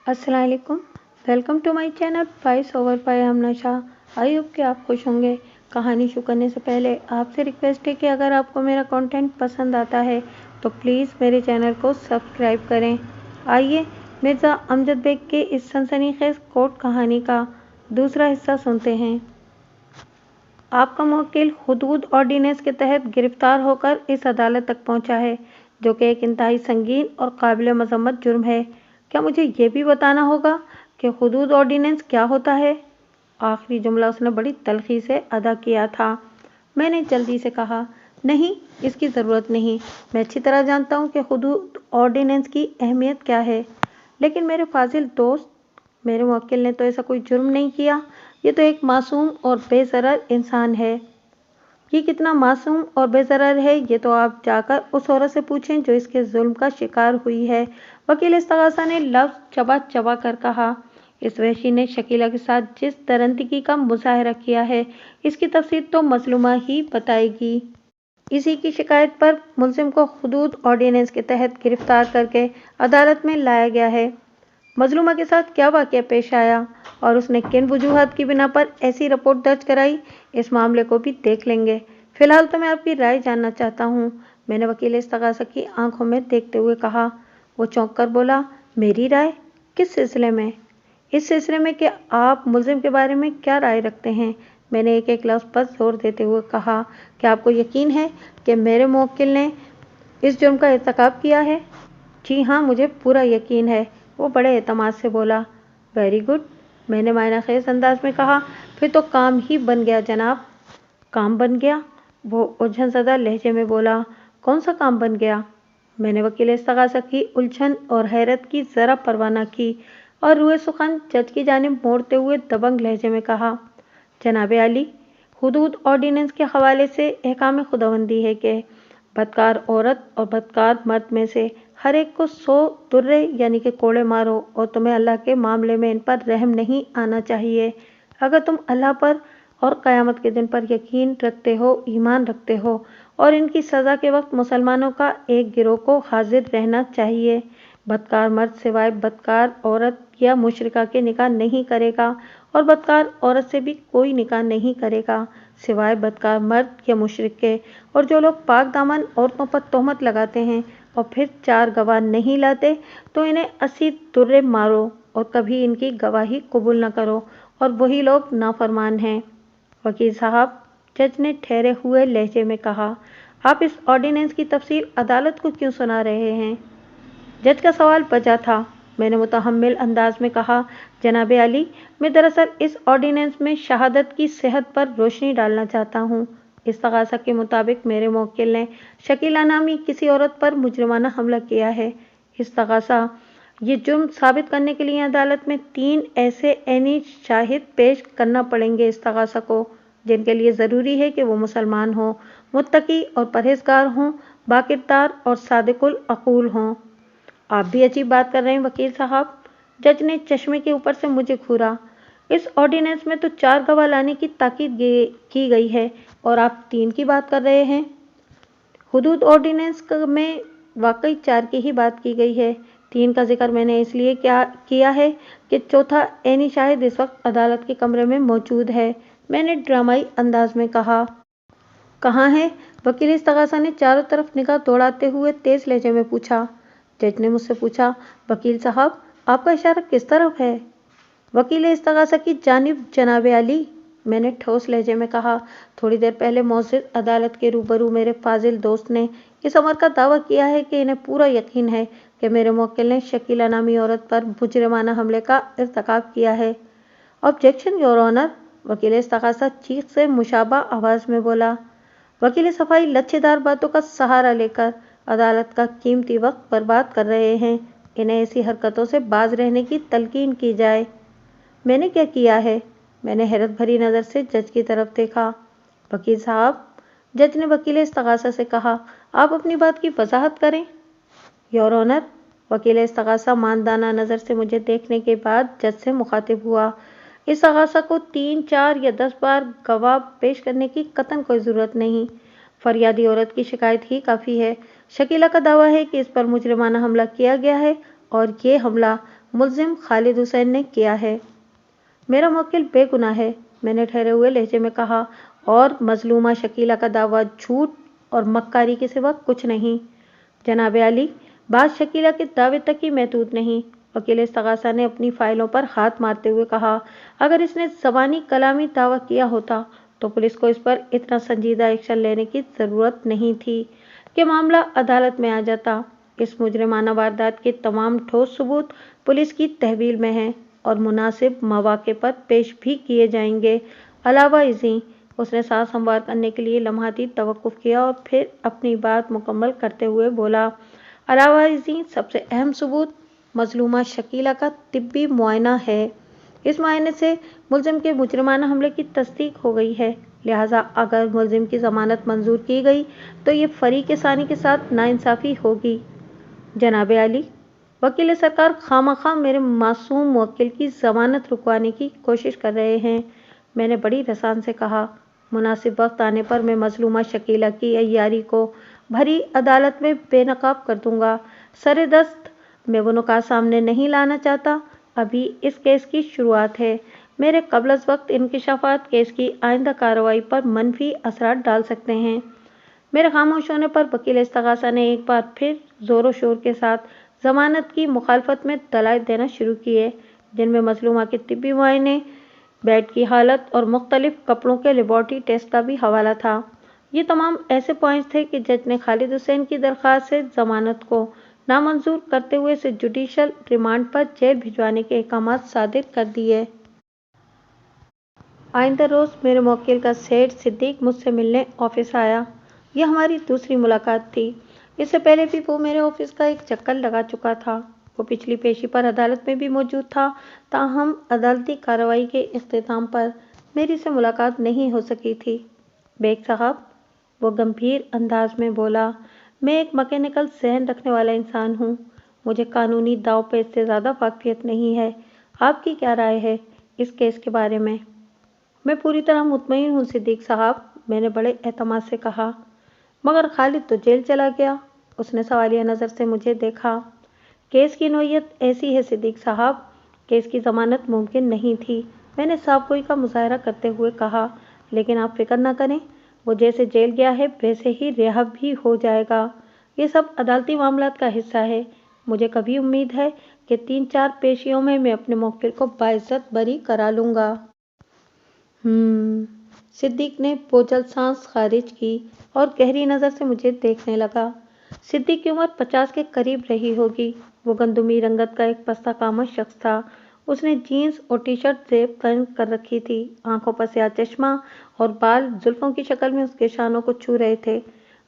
अस्सलाम वालेकुम। Welcome to my channel voice over by Amna Shah. I hope कि आप खुश होंगे। कहानी शुरू करने से पहले आपसे रिक्वेस्ट है कि अगर आपको मेरा कंटेंट पसंद आता है तो प्लीज़ मेरे चैनल को सब्सक्राइब करें। आइए मिर्ज़ा अमजद बेग के इस सनसनीखेज कोर्ट कहानी का दूसरा हिस्सा सुनते हैं। आपका मुवक्किल हुदूद ऑर्डिनेंस के तहत गिरफ्तार होकर इस अदालत तक पहुंचा है, जो कि एक इंतहाई संगीन और काबिल मजम्मत जुर्म है। क्या मुझे ये भी बताना होगा कि हुदूद ऑर्डिनेंस क्या होता है? आखिरी जुमला उसने बड़ी तल्खी से अदा किया था। मैंने जल्दी से कहा, नहीं, इसकी ज़रूरत नहीं। मैं अच्छी तरह जानता हूँ कि हुदूद ऑर्डिनेंस की अहमियत क्या है। लेकिन मेरे फाजिल दोस्त, मेरे मुवक्किल ने तो ऐसा कोई जुर्म नहीं किया। ये तो एक मासूम और बेज़रर इंसान है। ये कितना मासूम और बेज़रर है ये तो आप जाकर उस औरत से पूछें जो इसके जुल्म का शिकार हुई है। वकील इस्तगासा ने लफ्ज़ चबा चबा कर कहा। इस वहशी ने शकीला के साथ जिस दरंदगी का मुजाहरा किया है, इसकी तफसीर तो मजलूमा ही बताएगी। इसी की शिकायत पर मुलजिम को हुदूद ऑर्डिनेंस के तहत गिरफ्तार करके अदालत में लाया गया है। मजलूमा के साथ क्या वाक़या पेश आया और उसने किन वजूहात की बिना पर ऐसी रिपोर्ट दर्ज कराई, इस मामले को भी देख लेंगे। फ़िलहाल तो मैं आपकी राय जानना चाहता हूँ, मैंने वकील इस्तगासा की आंखों में देखते हुए कहा। वो चौंक कर बोला, मेरी राय? किस सिलसिले में? इस सिलसिले में कि आप मुलजिम के बारे में क्या राय रखते हैं। मैंने एक एक लफ्ज़ पर जोर देते हुए कहा। क्या आपको यकीन है कि मेरे मुवक्किल ने इस जुर्म का इर्तिकाब किया है? जी हाँ, मुझे पूरा यकीन है, वो बड़े एतमाद से बोला। वेरी गुड, मैंने मायनाखेज अंदाज में कहा। फिर तो काम ही बन गया जनाब। काम बन गया? वो उलझन ज़दा लहजे में बोला। कौन सा काम बन गया? मैंने वकील इस्तगासा की उलझन और हैरत की ज़रा परवाह न की और रूए सुखन जज की जानिब मोड़ते हुए दबंग लहजे में कहा, जनाब आली, हुदूद ऑर्डिनेंस के हवाले से अहकाम खुदाबंदी है कि बदकार औरत और बदकार मर्द में से हर एक को 100 तुर्रे यानी कि कोड़े मारो और तुम्हें अल्लाह के मामले में इन पर रहम नहीं आना चाहिए। अगर तुम अल्लाह पर और क़यामत के दिन पर यकीन रखते हो, ईमान रखते हो और इनकी सज़ा के वक्त मुसलमानों का एक गिरोह को हाजिर रहना चाहिए। बदकार मर्द सिवाय बदकार औरत या मुशरिका के निकाह नहीं करेगा और बदकार औरत से भी कोई निकाह नहीं करेगा सिवाय बदकार मर्द या मुशरिक के। और जो लोग पाक दामन औरतों पर तोहमत लगाते हैं और फिर 4 गवाह नहीं लाते तो इन्हें 80 तुर्रे मारो और कभी इनकी गवाही कबूल न करो, और वही लोग नाफरमान हैं। वकील साहब, जज ने ठहरे हुए लहजे में कहा, आप इस ऑर्डिनेंस की तफसीर अदालत को क्यों सुना रहे हैं? जज का सवाल बजा था। मैंने मुतहम्मिल अंदाज में कहा, जनाब आली, मैं दरअसल इस ऑर्डिनेंस में शहादत की सेहत पर रोशनी डालना चाहता हूँ। इस्तगासा के मुताबिक मेरे मुवक्किल ने शकीला नामी किसी औरत पर मुजरिमाना हमला किया है। इस्तगासा, ये जुर्म साबित करने के लिए अदालत में 3 ऐसे ऐनी शाहिद पेश करना पड़ेंगे इस्तगासा को, जिनके लिए ज़रूरी है कि वो मुसलमान हों, मुत्तकी और परहेजगार हों, बाकिरदार और सादिकुल अकूल हों। आप भी अजीब बात कर रहे हैं वकील साहब, जज ने चश्मे के ऊपर से मुझे घूरा। इस ऑर्डिनेंस में तो 4 गवाह लाने की ताकीद की गई है और आप 3 की बात कर रहे हैं। हुदूद ऑर्डिनेंस में वाकई 4 की ही बात की गई है। 3 का जिक्र मैंने इसलिए किया है कि चौथा ऐनी शाहिद इस वक्त अदालत के कमरे में मौजूद है। मैंने ड्रामाई अंदाज में कहा। कहाँ है? वकील इस्तगासा ने चारों तरफ निगाह दौड़ाते हुए तेज लहजे में पूछा। जज ने मुझसे पूछा, वकील साहब, आपका इशारा किस तरफ है? वकील इस्तगासा की जानिब जनाब आली, मैंने ठोस लहजे में कहा। थोड़ी देर पहले मौजूद अदालत के रूबरू मेरे फाजिल दोस्त ने इस अमर का दावा किया है कि इन्हें पूरा यकीन है कि मेरे मुवक्किल ने शकीला नामी औरत पर मुजरिमाना हमले का इर्तिकाब किया है। ऑब्जेक्शन योर ऑनर, वकील इस्तगासा चीख से मुशाबा आवाज़ में बोला। वकील सफाई लच्छेदार बातों का सहारा लेकर अदालत का कीमती वक्त बर्बाद कर रहे हैं। इन्हें ऐसी हरकतों से बाज रहने की तलकीन की जाए। मैंने क्या किया है? मैंने हैरत भरी नज़र से जज की तरफ देखा। वकील साहब, जज ने वकील इस्तगासा से कहा, आप अपनी बात की वजाहत करें। योर ऑनर, वकील इस्तगासा मानदाना नज़र से मुझे देखने के बाद जज से मुखातिब हुआ। इस्तगासा को 3, 4 या 10 बार गवाह पेश करने की कतन कोई ज़रूरत नहीं। फरियादी औरत की शिकायत ही काफ़ी है। शकीला का दावा है कि इस पर मुजरिमाना हमला किया गया है और ये हमला मुलजिम खालिद हुसैन ने किया है। मेरा मुवक्किल बेगुनाह है, मैंने ठहरे हुए लहजे में कहा, और मजलूमा शकीला का दावा झूठ और मक्कारी के सिवा कुछ नहीं। जनाब आली, बात शकीला के दावे तक ही महदूद नहीं। वकील इस्तगासा ने अपनी फाइलों पर हाथ मारते हुए कहा, अगर इसने ज़बानी कलामी दावा किया होता तो पुलिस को इस पर इतना संजीदा एक्शन लेने की ज़रूरत नहीं थी कि मामला अदालत में आ जाता। इस मुजरिमाना वारदात के तमाम ठोस सबूत पुलिस की तहवील में हैं और मुनासिब मौके पर पेश भी किए जाएंगे। अलावा इसी उसने सांस हमवार करने के लिए लम्हाती तवक्कुफ किया और फिर अपनी बात मुकम्मल करते हुए बोला, अलावा इसी सबसे अहम सबूत मजलूमा शकीला का तिब्बी मुआयना है। इस मुआयने से मुलजिम के मुजरिमाना हमले की तस्दीक हो गई है, लिहाजा अगर मुलजिम की ज़मानत मंजूर की गई तो ये फरीक सानी के साथ नाइंसाफ़ी होगी। जनाब आली, वकील सरकार खामखा मेरे मासूम मुवक्किल की ज़मानत रुकवाने की कोशिश कर रहे हैं। मैंने बड़ी रसान से कहा, मुनासिब वक्त आने पर मैं मजलूमा शकीला की अय्यारी को भरी अदालत में बेनकाब कर दूंगा। सरे दस्त मैं वो नुकात सामने नहीं लाना चाहता। अभी इस केस की शुरुआत है। मेरे कबल वक्त इंकिशाफात केस की आइंदा कार्रवाई पर मनफी असरात डाल सकते हैं। मेरे खामोश होने पर वकील इस्तगासा ने एक बार फिर ज़ोर शोर के साथ ज़मानत की मुखालफत में दलाइल देना शुरू किए, जिनमें मजलूमा के तिब्बी मुआयने, बेड की हालत और मुख्तलिफ कपड़ों के लेबॉर्ट्री टेस्ट का भी हवाला था। ये तमाम ऐसे पॉइंट्स थे कि जज ने खालिद हुसैन की दरख्वास्त से ज़मानत को नामंजूर करते हुए इसे जुडिशल रिमांड पर जेल भिजवाने के अहकाम सादिर कर दिए। आइंदा रोज़ मेरे मुवक्किल का सेठ सिद्दीक मुझसे मिलने ऑफिस आया। यह हमारी दूसरी मुलाकात थी। इससे पहले भी वो मेरे ऑफिस का एक चक्कर लगा चुका था। वो पिछली पेशी पर अदालत में भी मौजूद था, ताहम अदालती कार्रवाई के इख्तिताम पर मेरी से मुलाकात नहीं हो सकी थी। बेग साहब, वो गंभीर अंदाज में बोला, मैं एक मैकेनिकल जहन रखने वाला इंसान हूँ। मुझे कानूनी दाव पेच से ज़्यादा वाक़फियत नहीं है। आपकी क्या राय है इस केस के बारे में? मैं पूरी तरह मुतमईन हूँ सिद्दीक साहब, मैंने बड़े एतमाद से कहा। मगर खालिद तो जेल चला गया। उसने सवालिया नज़र से मुझे देखा। केस की नोयत ऐसी है सिद्दीक साहब, केस की ज़मानत मुमकिन नहीं थी, मैंने साफ़गोई का मुजाहरा करते हुए कहा। लेकिन आप फिक्र न करें, वो जैसे जेल गया है वैसे ही रिहा भी हो जाएगा। ये सब अदालती मामलात का हिस्सा है। मुझे कभी उम्मीद है कि 3-4 पेशियों में मैं अपने मुवक्किल को बाइज्जत बरी करा लूँगा। सिद्दीक ने बोझल सांस खारिज की और गहरी नज़र से मुझे देखने लगा। सिद्दीक की उम्र 50 के करीब रही होगी। वो गंदुमी रंगत का एक पस्ता कामत शख्स था। उसने जीन्स और टी शर्ट जेब पहन कर रखी थी। आंखों पर स्याह चश्मा और बाल जुल्फों की शक्ल में उसके शानों को छू रहे थे।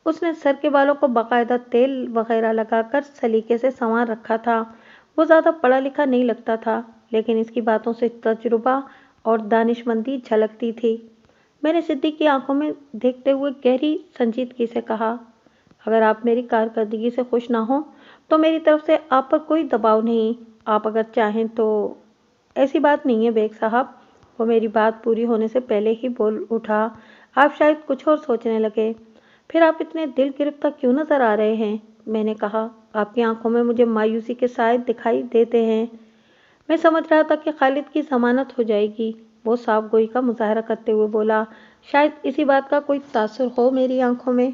उसने सर के बालों को बाकायदा तेल वगैरह लगाकर सलीके से संवार रखा था। वो ज़्यादा पढ़ा लिखा नहीं लगता था, लेकिन इसकी बातों से तजुर्बा और दानिशमंदी झलकती थी। मैंने सिद्दीक की आंखों में देखते हुए गहरी संजीदगी से कहा, अगर आप मेरी कारकर्दगी से खुश ना हो तो मेरी तरफ से आप पर कोई दबाव नहीं। आप अगर चाहें तो। ऐसी बात नहीं है बेग साहब, वो मेरी बात पूरी होने से पहले ही बोल उठा, आप शायद कुछ और सोचने लगे। फिर आप इतने दिल गिरफ्तार क्यों नज़र आ रहे हैं? मैंने कहा, आपकी आंखों में मुझे मायूसी के साए दिखाई देते हैं। मैं समझ रहा था कि खालिद की ज़मानत हो जाएगी। वो साफ़गोई का मुजाहरा करते हुए बोला, शायद इसी बात का कोई तासुर हो मेरी आंखों में।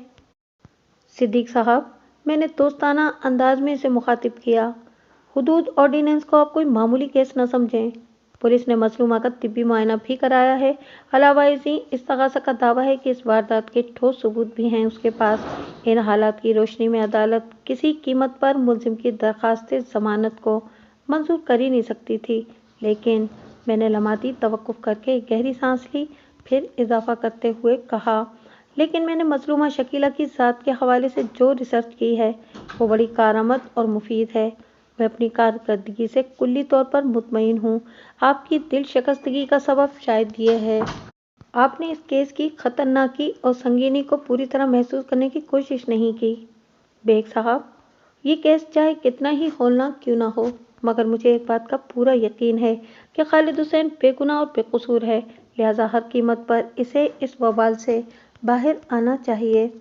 सिद्दीक साहब, मैंने दोस्ताना अंदाज में इसे मुखातिब किया, हुदूद ऑर्डिनेंस को आप कोई मामूली केस न समझें। पुलिस ने मजलूमा का तिब्बी मुआयना भी कराया है। अलावा इस्तगासा का दावा है कि इस वारदात के ठोस सबूत भी हैं उसके पास। इन हालात की रोशनी में अदालत किसी कीमत पर मुलजिम की दरख्वास्त ज़मानत को मंजूर कर ही नहीं सकती थी। लेकिन मैंने लम्हाती तवक्कुफ करके गहरी सांस ली, फिर इजाफा करते हुए कहा, लेकिन मैंने मजलूमा शकीला की ज़ात के हवाले से जो रिसर्च की है वो बड़ी कारआमद और मुफीद है। मैं अपनी कारकर्दगी से कुल्ली तौर पर मुतमईन हूँ। आपकी दिल शिकस्तगी का सबब शायद ये है, आपने इस केस की खतरनाकी और संगीनी को पूरी तरह महसूस करने की कोशिश नहीं की। बेग साहब, ये केस चाहे कितना ही होलनाक क्यों ना हो, मगर मुझे एक बात का पूरा यकीन है कि खालिद हुसैन बेगुनाह और बेकसूर है, लिहाजा हर कीमत पर इसे इस वबाल से बाहर आना चाहिए।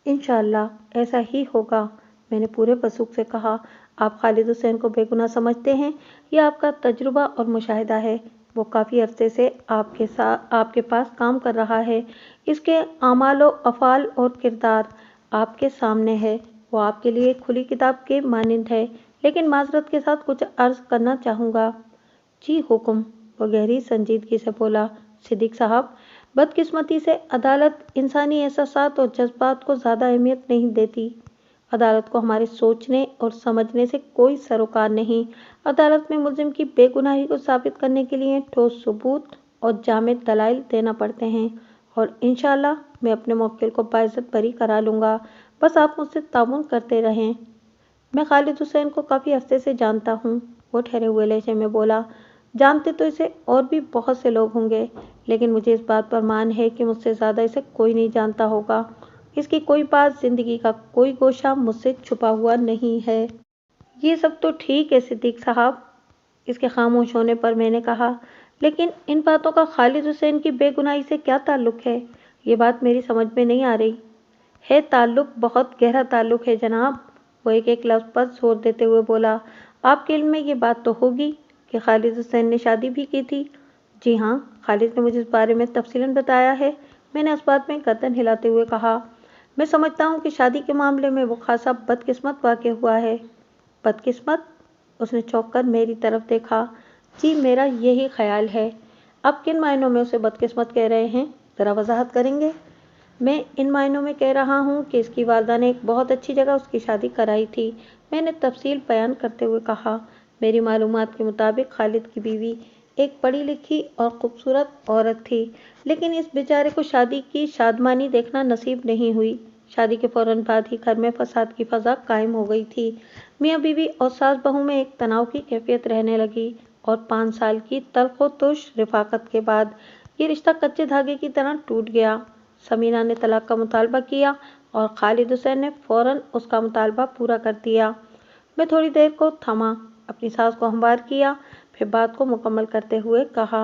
इंशाअल्लाह ऐसा ही होगा, मैंने पूरे वसूख से कहा। आप खालिद हुसैन को बेगुनाह समझते हैं या आपका तजुर्बा और मुशाहिदा है? वो काफ़ी अरसे से आपके पास काम कर रहा है। इसके आमाल व अफ़ाल और किरदार आपके सामने है। वो आपके लिए खुली किताब के मानिंद है। लेकिन माजरत के साथ कुछ अर्ज़ करना चाहूँगा। जी हुक्म, वो गहरी संजीदगी से बोला। सिद्दीक साहब, बदकिस्मती से अदालत इंसानी एहसासात और जज्बात को ज़्यादा अहमियत नहीं देती। अदालत को हमारे सोचने और समझने से कोई सरोकार नहीं। अदालत में मुल्जिम की बेगुनाही को साबित करने के लिए ठोस सबूत और जामिद दलाइल देना पड़ते हैं, और इंशाअल्लाह मैं अपने मुवक्किल को बाइज्जत बरी करा लूँगा। बस आप मुझसे ताउन करते रहें। मैं खालिद हुसैन को काफ़ी अरसे से जानता हूँ, वो ठहरे हुए लहजे में बोला। जानते तो इसे और भी बहुत से लोग होंगे, लेकिन मुझे इस बात पर मान है कि मुझसे ज़्यादा इसे कोई नहीं जानता होगा। इसकी कोई बात, जिंदगी का कोई गोशा मुझसे छुपा हुआ नहीं है। ये सब तो ठीक है सिद्दीक साहब, इसके खामोश होने पर मैंने कहा, लेकिन इन बातों का खालिद हुसैन की बेगुनाही से क्या ताल्लुक है? ये बात मेरी समझ में नहीं आ रही। है ताल्लुक, बहुत गहरा ताल्लुक है जनाब, वो एक एक लफ्ज़ पर जोर देते हुए बोला। आपके इल्म में ये बात तो होगी कि खालिद हुसैन ने शादी भी की थी? जी हाँ, खालिद ने मुझे इस बारे में तफसीलन बताया है, मैंने उस बात में गर्दन हिलाते हुए कहा। मैं समझता हूँ कि शादी के मामले में वो खासा बदकिस्मत वाक़या हुआ है। बदकिस्मत? उसने चौंक कर मेरी तरफ देखा। जी, मेरा यही ख्याल है। आप किन मायनों में उसे बदकिस्मत कह रहे हैं, ज़रा वजाहत करेंगे? मैं इन मायनों में कह रहा हूँ कि इसकी वालदा ने एक बहुत अच्छी जगह उसकी शादी कराई थी, मैंने तफसील बयान करते हुए कहा। मेरी मालूमात के मुताबिक खालिद की बीवी एक पढ़ी लिखी और खूबसूरत औरत थी, लेकिन इस बेचारे को शादी की शादमानी देखना नसीब नहीं हुई। शादी के फौरन बाद ही घर में फसाद की फ़ज़ा कायम हो गई थी। मियाँ बीवी और सास बहू में एक तनाव की कैफियत रहने लगी, और 5 साल की तल्ख़ व तुश रिफ़ाक़त के बाद ये रिश्ता कच्चे धागे की तरह टूट गया। समीना ने तलाक का मुतालबा किया और खालिद हुसैन ने फ़ौरन उसका मुतालबा पूरा कर दिया। मैं थोड़ी देर को थमा, अपनी सास को हमवार किया, फिर बात को मुकम्मल करते हुए कहा।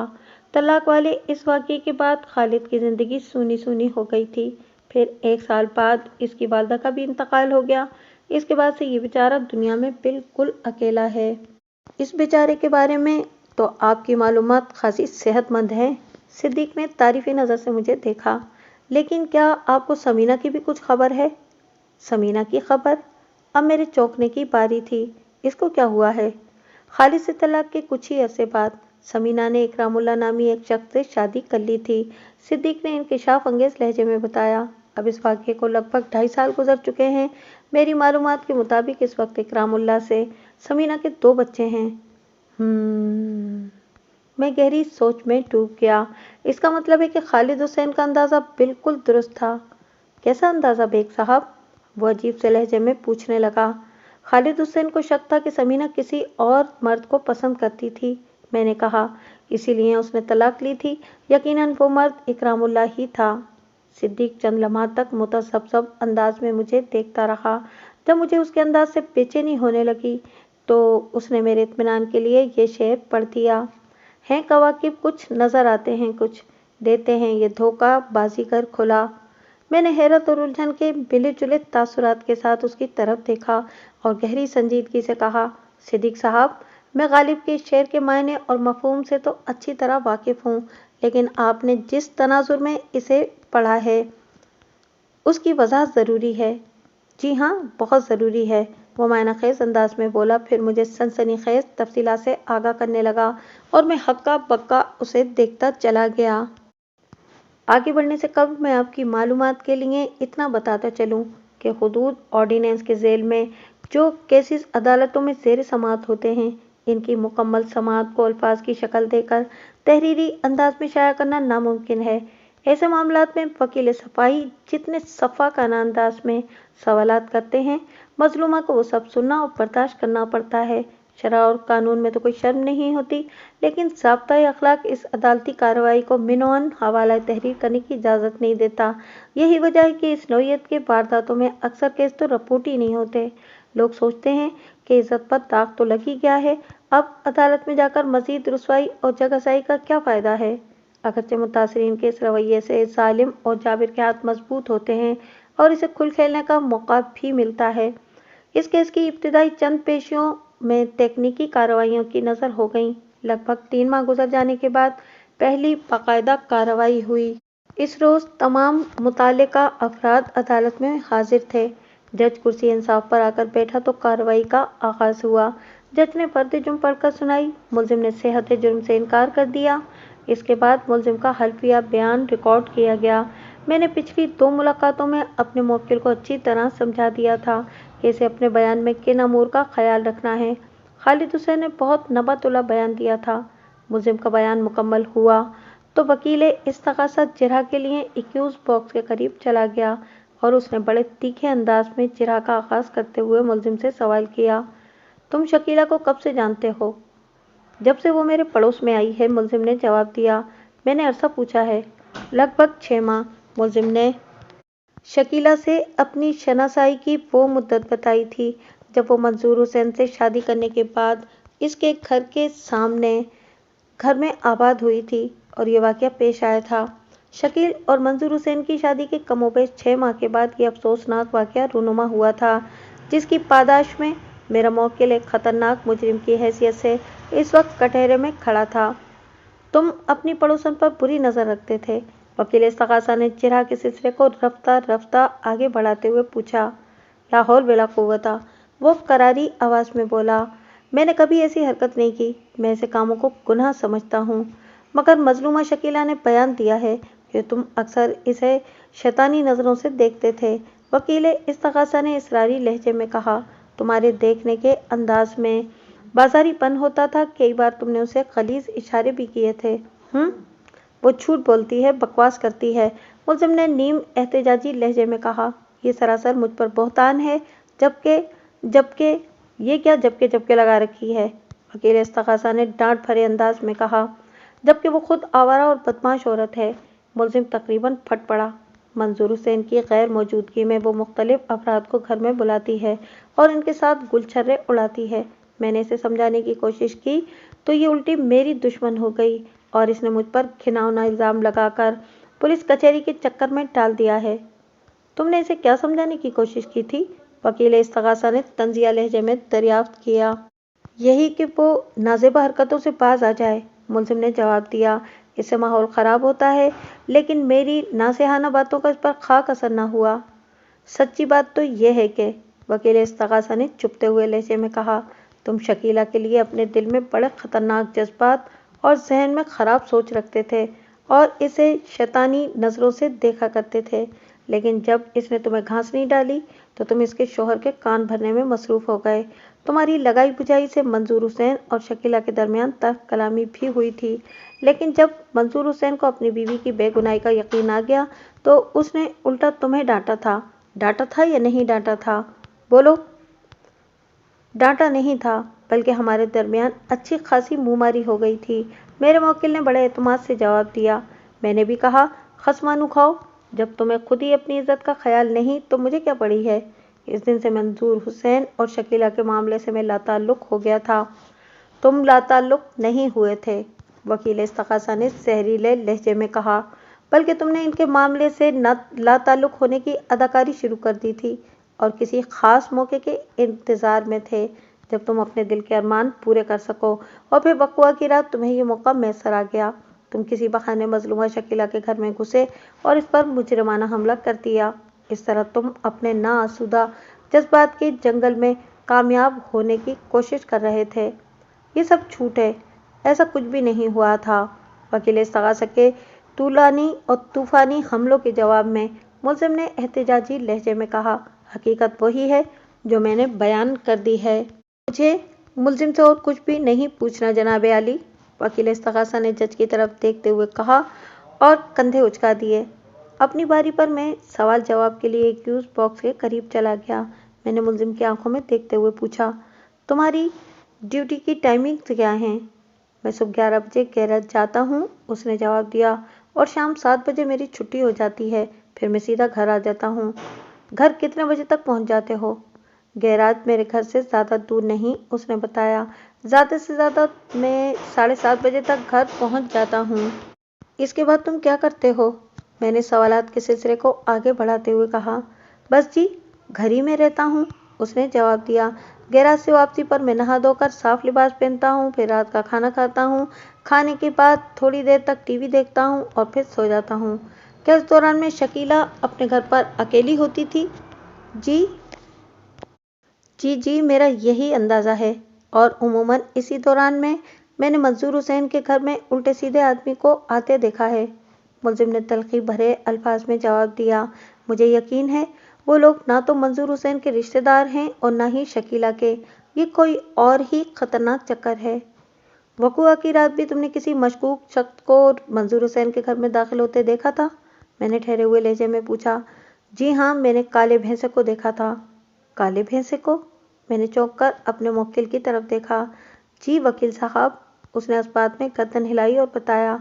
तलाक वाले इस वाक़ये के बाद खालिद की ज़िंदगी सूनी सूनी हो गई थी। फिर 1 साल बाद इसकी वालदा का भी इंतकाल हो गया। इसके बाद से ये बेचारा दुनिया में बिल्कुल अकेला है। इस बेचारे के बारे में तो आपकी मालूमात खासी सेहतमंद हैं। सिद्दीक ने तारीफ़ी नज़र से मुझे देखा। लेकिन क्या आपको समीना की भी कुछ खबर है? समीना की खबर? अब मेरे चौंकने की बारी थी। इसको क्या हुआ है? खालिद से तलाक के कुछ ही अरसे बाद समीना ने इकरामुल्लाह नामी एक शख्स से शादी कर ली थी, सिद्दीक ने इंकिशाफ अंगेज लहजे में बताया। अब इस वाक़ये को लगभग 2.5 साल गुजर चुके हैं। मेरी मालूमात के मुताबिक इस वक्त इकरामुल्लाह से समीना के 2 बच्चे हैं। मैं गहरी सोच में डूब गया। इसका मतलब है कि खालिद हुसैन का अंदाज़ा बिल्कुल दुरुस्त था। कैसा अंदाज़ा बेग साहब? वो अजीब से लहजे में पूछने लगा। खालिद हुसैन को शक था कि समीना किसी और मर्द को पसंद करती थी, मैंने कहा, इसीलिए उसने तलाक ली थी। यकीनन वो मर्द इकरामुल्लाह ही था। सिद्दीक चंद लम्हा तक मुतसब्सब अंदाज में मुझे देखता रहा। जब मुझे उसके अंदाज से बेचैनी होने लगी तो उसने मेरे इत्मीनान के लिए ये शेर पढ़ दिया। हैं कवाकिब कुछ नज़र आते हैं कुछ, देते हैं ये धोखा बाजीगर खुला। मैंने हैरत और उलझन के मिले जुले तासुरात के साथ उसकी तरफ देखा और गहरी संजीदगी से कहा, सिद्दीक साहब, मैं गालिब के इस शेर के मायने और मफहूम से तो अच्छी तरह वाकिफ़ हूँ, लेकिन आपने जिस तनाजुर में इसे पढ़ा है उसकी वजाहत ज़रूरी है। जी हाँ, बहुत ज़रूरी है, वो मायनाखेज़ अंदाज में बोला। फिर मुझे सनसनीखेज़ तफसीलात से आगाह करने लगा और मैं हक्का बक्का उसे देखता चला गया। आगे बढ़ने से कबल मैं आपकी मालूमात के लिए इतना बताता चलूँ कि हुदूद ऑर्डिनेंस के ज़ेल में जो केसेस अदालतों में ज़ेर समाअत होते हैं, इनकी मुकम्मल समाअत को अल्फाज की शक्ल देकर तहरीरी अंदाज में शाया करना नामुमकिन है। ऐसे मामलात में वकील सफाई जितने सफ़ाकाना अंदाज में सवालात करते हैं, मजलूमा को वो सब सुनना और बर्दाश्त करना पड़ता है। शरअ और कानून में तो कोई शर्म नहीं होती, लेकिन ज़ाब्ता-ए-अख़लाक़ इस अदालती कार्रवाई को मिनोअन हवाला तहरीर करने की इजाज़त नहीं देता। यही वजह है कि इस नौइयत के वारदातों में अक्सर केस तो रिपोर्ट ही नहीं होते। लोग सोचते हैं कि इज़्ज़त पर दाग तो लग ही गया है, अब अदालत में जाकर मज़ीद रुसवाई और जगहज़ाही का क्या फ़ायदा है। अगरचे मुतासरीन के इस रवैये से ज़ालिम और जाबिर के हाथ मजबूत होते हैं और इसे खुल खेलने का मौका भी मिलता है। इस केस की इब्तिदाई चंद पेशियों में तकनीकी कार्रवाइयों की नज़र हो गई। लगभग 3 माह गुजर जाने के बाद पहली बाकायदा कार्रवाई हुई। इस रोज़ तमाम मुतल्लिका अफराद अदालत में हाजिर थे। जज कुर्सी इंसाफ पर आकर बैठा तो कार्रवाई का आगाज़ हुआ। जज ने फर्द जुर्म पढ़कर सुनाई। मुलजिम ने सेहत जुर्म से इनकार कर दिया। इसके बाद मुलजिम का हल्फिया बयान रिकॉर्ड किया गया। मैंने पिछली 2 मुलाकातों में अपने मुवक्किल को अच्छी तरह समझा दिया था कि इसे अपने बयान में किन अमूर का ख्याल रखना है। खालिद हुसैन ने बहुत नबातुल्ला बयान दिया था। मुलजिम का बयान मुकम्मल हुआ तो वकील इस्तग़ासा जिरह के लिए एक्यूज़ बॉक्स के करीब चला गया और उसने बड़े तीखे अंदाज में जिरह का आगाज़ करते हुए मुलजिम से सवाल किया, तुम शकीला को कब से जानते हो? जब से वो मेरे पड़ोस में आई है, मुलजिम ने जवाब दिया। मैंने अरसा पूछा है। लगभग 6 माह। मुलजिम ने शकीला से अपनी शनासाई की वो मुद्दत बताई थी जब वो मंसूर हुसैन से शादी करने के बाद इसके घर के सामने घर में आबाद हुई थी और ये वाक़या पेश आया था। शकील और मंसूर हुसैन की शादी के कमोबेश 6 माह के बाद ये अफसोसनाक वाक़या रूनुमा हुआ था, जिसकी पादाश में मेरा मौकिल एक ख़तरनाक मुजरिम की हैसियत से इस वक्त कटहरे में खड़ा था। तुम अपनी पड़ोसन पर बुरी नज़र रखते थे। वकील इस्तग़ासा ने जिरह के सिलसिले को रफ्ता रफ्ता आगे बढ़ाते हुए पूछा। ला हौल वला कुव्वता, वो करारी आवाज़ में बोला। मैंने कभी ऐसी हरकत नहीं की। मैं ऐसे कामों को गुनाह समझता हूँ, मगर मजलूमा शकीला ने बयान दिया है कि तुम अक्सर इसे शैतानी नज़रों से देखते थे। वकील इस्तग़ासा ने इसरारी लहजे में कहा, तुम्हारे देखने के अंदाज में बाजारीपन होता था। कई बार तुमने उसे गलीज़ इशारे भी किए थे। वो झूठ बोलती है, बकवास करती है। मुलजिम ने नीम एहतजाजी लहजे में कहा, ये सरासर मुझ पर बहतान है। जबकि ये क्या जबकि लगा रखी है? वकील इस्तग़ासा ने डांट भरे अंदाज में कहा, जबकि वो खुद आवारा और बदमाश औरत है। मुलजिम तकरीबन फट पड़ा। मंसूर हुसैन की गैर मौजूदगी में वो मुख्तलिफ अफराद को घर में बुलाती है और इनके साथ गुलछर्रे उड़ाती है। मैंने इसे समझाने की कोशिश की तो ये उल्टी मेरी दुश्मन हो गई और इसने मुझ पर घिनौना इल्ज़ाम लगाकर पुलिस कचहरी के चक्कर में डाल दिया है। तुमने इसे क्या समझाने की कोशिश की थी? वकील इस्तग़ासा ने तंज़िया लहजे में दरियाफ्त किया। यही कि वो नाज़ेबा हरकतों से बाज आ जाए। मुलजिम ने जवाब दिया, इससे माहौल ख़राब होता है, लेकिन मेरी नासेहाना बातों का इस पर खाक असर न हुआ। सच्ची बात तो यह है कि, वकील इस्तग़ासा ने चुपते हुए लहजे में कहा, तुम शकीला के लिए अपने दिल में बड़े ख़तरनाक जज्बात और जहन में ख़राब सोच रखते थे और इसे शैतानी नज़रों से देखा करते थे। लेकिन जब इसने तुम्हें घास नहीं डाली तो तुम इसके शोहर के कान भरने में मसरूफ़ हो गए। तुम्हारी लगाई बुझाई से मंसूर हुसैन और शकीला के दरमियान तर्क कलामी भी हुई थी, लेकिन जब मंसूर हुसैन को अपनी बीवी की बेगुनाही का यकीन आ गया तो उसने उल्टा तुम्हें डांटा था या नहीं डांटा था? बोलो। डांटा नहीं था, बल्कि हमारे दरमियान अच्छी खासी मुँहमारी हो गई थी। मेरे मौकिल ने बड़े एतमाद से जवाब दिया। मैंने भी कहा, खसमानू खाओ। जब तुम्हें खुद ही अपनी इज्जत का ख्याल नहीं तो मुझे क्या पड़ी है? इस दिन से मंसूर हुसैन और शकीला के मामले से मैं लाताल्लुक़ हो गया था। तुम लाताल्लुक़ नहीं हुए थे, वकील इस्तग़ासा ने जहरीले लहजे में कहा, बल्कि तुमने इनके मामले से लाताल्लुक़ होने की अदाकारी शुरू कर दी थी और किसी ख़ास मौके के इंतज़ार में थे जब तुम अपने दिल के अरमान पूरे कर सको, और फिर बक़ुआ की रात तुम्हें ये मौका मैसर आ गया। तुम किसी बहाने मजलूमा शकीला के घर में घुसे और इस पर मुजरिमाना हमला कर दिया। इस तरह तुम अपने नाआसूदा जज्बात के जंगल में कामयाब होने की कोशिश कर रहे थे। ये सब झूठ है, ऐसा कुछ भी नहीं हुआ था। वकील इस्तग़ासा के तूलानी और तूफ़ानी हमलों के जवाब में मुलजिम ने एहतजाजी लहजे में कहा, हकीकत वही है जो मैंने बयान कर दी है। मुझे मुलजिम से और कुछ भी नहीं पूछना जनाब आली, वकील इस्तग़ासा ने जज की तरफ देखते हुए कहा और कंधे उचका दिए। अपनी बारी पर मैं सवाल जवाब के लिए एक्यूज़ बॉक्स के करीब चला गया। मैंने मुलजिम की आंखों में देखते हुए पूछा, तुम्हारी ड्यूटी की टाइमिंग क्या है? मैं सुबह 11 बजे गैराज जाता हूँ, उसने जवाब दिया, और शाम 7 बजे मेरी छुट्टी हो जाती है। फिर मैं सीधा घर आ जाता हूँ। घर कितने बजे तक पहुँच जाते हो? गैराज मेरे घर से ज़्यादा दूर नहीं, उसने बताया। ज़्यादा से ज़्यादा मैं 7:30 बजे तक घर पहुँच जाता हूँ। इसके बाद तुम क्या करते हो? मैंने सवालात के सिलसिले को आगे बढ़ाते हुए कहा, बस जी, घर ही में रहता हूँ। اس نے جواب دیا۔ گیراج سے واپسی پر میں نہا دھو کر صاف لباس پہنتا ہوں، پھر رات کا کھانا کھاتا ہوں، کھانے کے بعد تھوڑی دیر تک ٹی وی دیکھتا ہوں اور پھر سو جاتا ہوں۔ کیا اس دوران میں شکیلہ اپنے گھر پر اکیلی ہوتی تھی؟ جی میرا یہی اندازہ ہے، اور عموماً اسی دوران میں نے منظور حسین کے گھر میں الٹے سیدھے آدمی کو آتے دیکھا ہے۔ ملزم نے تلخی بھرے الفاظ میں جواب دیا۔ مجھے یقین ہے وہ لوگ نہ تو منظور حسین کے رشتے دار ہیں اور نہ ہی شکیلہ کے، یہ کوئی اور ہی خطرناک چکر ہے۔ وقوعہ کی رات بھی تم نے کسی مشکوک شخص کو منظور حسین کے گھر میں داخل ہوتے دیکھا تھا؟ میں نے ٹھہرے ہوئے لہجے میں پوچھا۔ جی ہاں، میں نے کالے بھینسے کو دیکھا تھا۔ کالے بھینسے کو؟ میں نے چونک کر اپنے موکل کی طرف دیکھا۔ جی وکیل صاحب، اس نے اس بات میں گردن ہلائی اور بتایا۔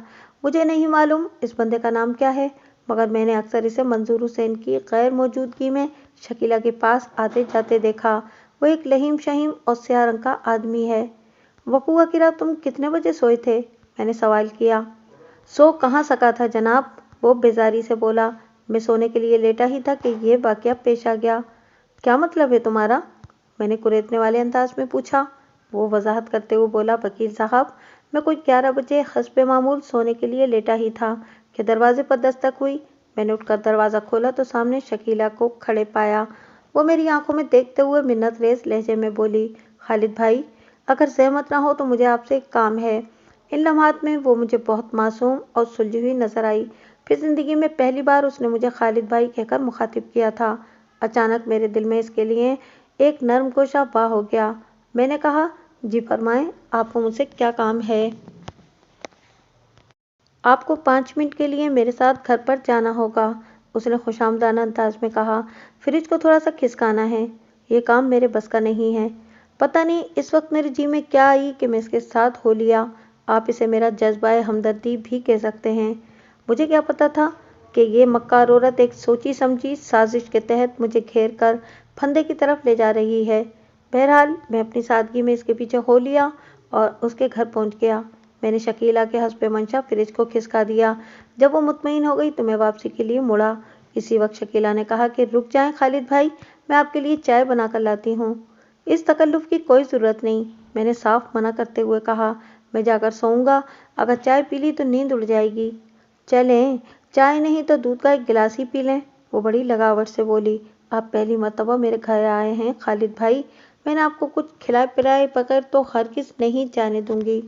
مجھے نہیں معلوم اس بندے کا نام کیا ہے، مگر میں نے اکثر اسے منظور حسین کی غیر موجودگی میں شکیلہ کے پاس آتے جاتے دیکھا۔ وہ ایک لہیم شہیم اور سیاہ رنگ کا آدمی ہے۔ وقوعہ کی رات تم کتنے بجے سوئے تھے؟ میں نے سوال کیا۔ سو کہاں سکا تھا جناب، وہ بیزاری سے بولا۔ میں سونے کے لیے لیٹا ہی تھا کہ یہ واقعہ پیش آ گیا۔ کیا مطلب ہے تمہارا؟ میں نے کریدنے والے انداز میں پوچھا۔ وہ وضاحت کرتے ہوئے بولا، وکیل صاحب، میں کچھ 11 بجے حسب معمول سونے کے لیے لیٹا ہی تھا کہ دروازے پر دستک ہوئی۔ میں نے اٹھ کر دروازہ کھولا تو سامنے شکیلہ کو کھڑے پایا۔ وہ میری آنکھوں میں دیکھتے ہوئے منت ریز لہجے میں بولی، خالد بھائی، اگر زحمت نہ ہو تو مجھے آپ سے ایک کام ہے۔ ان لمحات میں وہ مجھے بہت معصوم اور سلجھی ہوئی نظر آئی۔ پھر زندگی میں پہلی بار اس نے مجھے خالد بھائی کہہ کر مخاطب کیا تھا۔ اچانک میرے دل میں اس کے لیے ایک نرم گوشہ پا ہو گیا۔ میں نے کہا، جی فرمائیں، آپ کو مجھ سے کیا کام ہے؟ آپ کو 5 منٹ کے لیے میرے ساتھ گھر پر جانا ہوگا، اس نے خوشامدانہ انداز میں کہا۔ فریج کو تھوڑا سا کھسکانا ہے، یہ کام میرے بس کا نہیں ہے۔ پتہ نہیں اس وقت میرے جی میں کیا آئی کہ میں اس کے ساتھ ہو لیا۔ آپ اسے میرا جذبہ ہمدردی بھی کہہ سکتے ہیں۔ مجھے کیا پتہ تھا کہ یہ مکار عورت ایک سوچی سمجھی سازش کے تحت مجھے گھیر کر پھندے کی طرف لے جا رہی ہے۔ بہرحال میں اپنی سادگی میں اس کے پیچھے ہو لیا اور اس کے گھر پہنچ گیا۔ میں نے شکیلہ کے حسب منشا فریج کو کھسکا دیا۔ جب وہ مطمئن ہو گئی تو میں واپسی کے لیے مڑا۔ اسی وقت شکیلہ نے کہا کہ رک جائیں خالد بھائی، میں آپ کے لیے چائے بنا کر لاتی ہوں۔ اس تکلف کی کوئی ضرورت نہیں، میں نے صاف منع کرتے ہوئے کہا۔ میں جا کر سوؤں گا، اگر چائے پی لی تو نیند اڑ جائے گی۔ چلیں، چائے نہیں تو دودھ کا ایک گلاس ہی پی لیں، وہ بڑی لگاوٹ سے بولی۔ آپ پہلی مرتبہ میرے گھر آئے ہیں خالد بھائی، میں نے آپ کو کچھ کھلائے پلائے بغیر تو ہرگز نہیں جانے دوں گی۔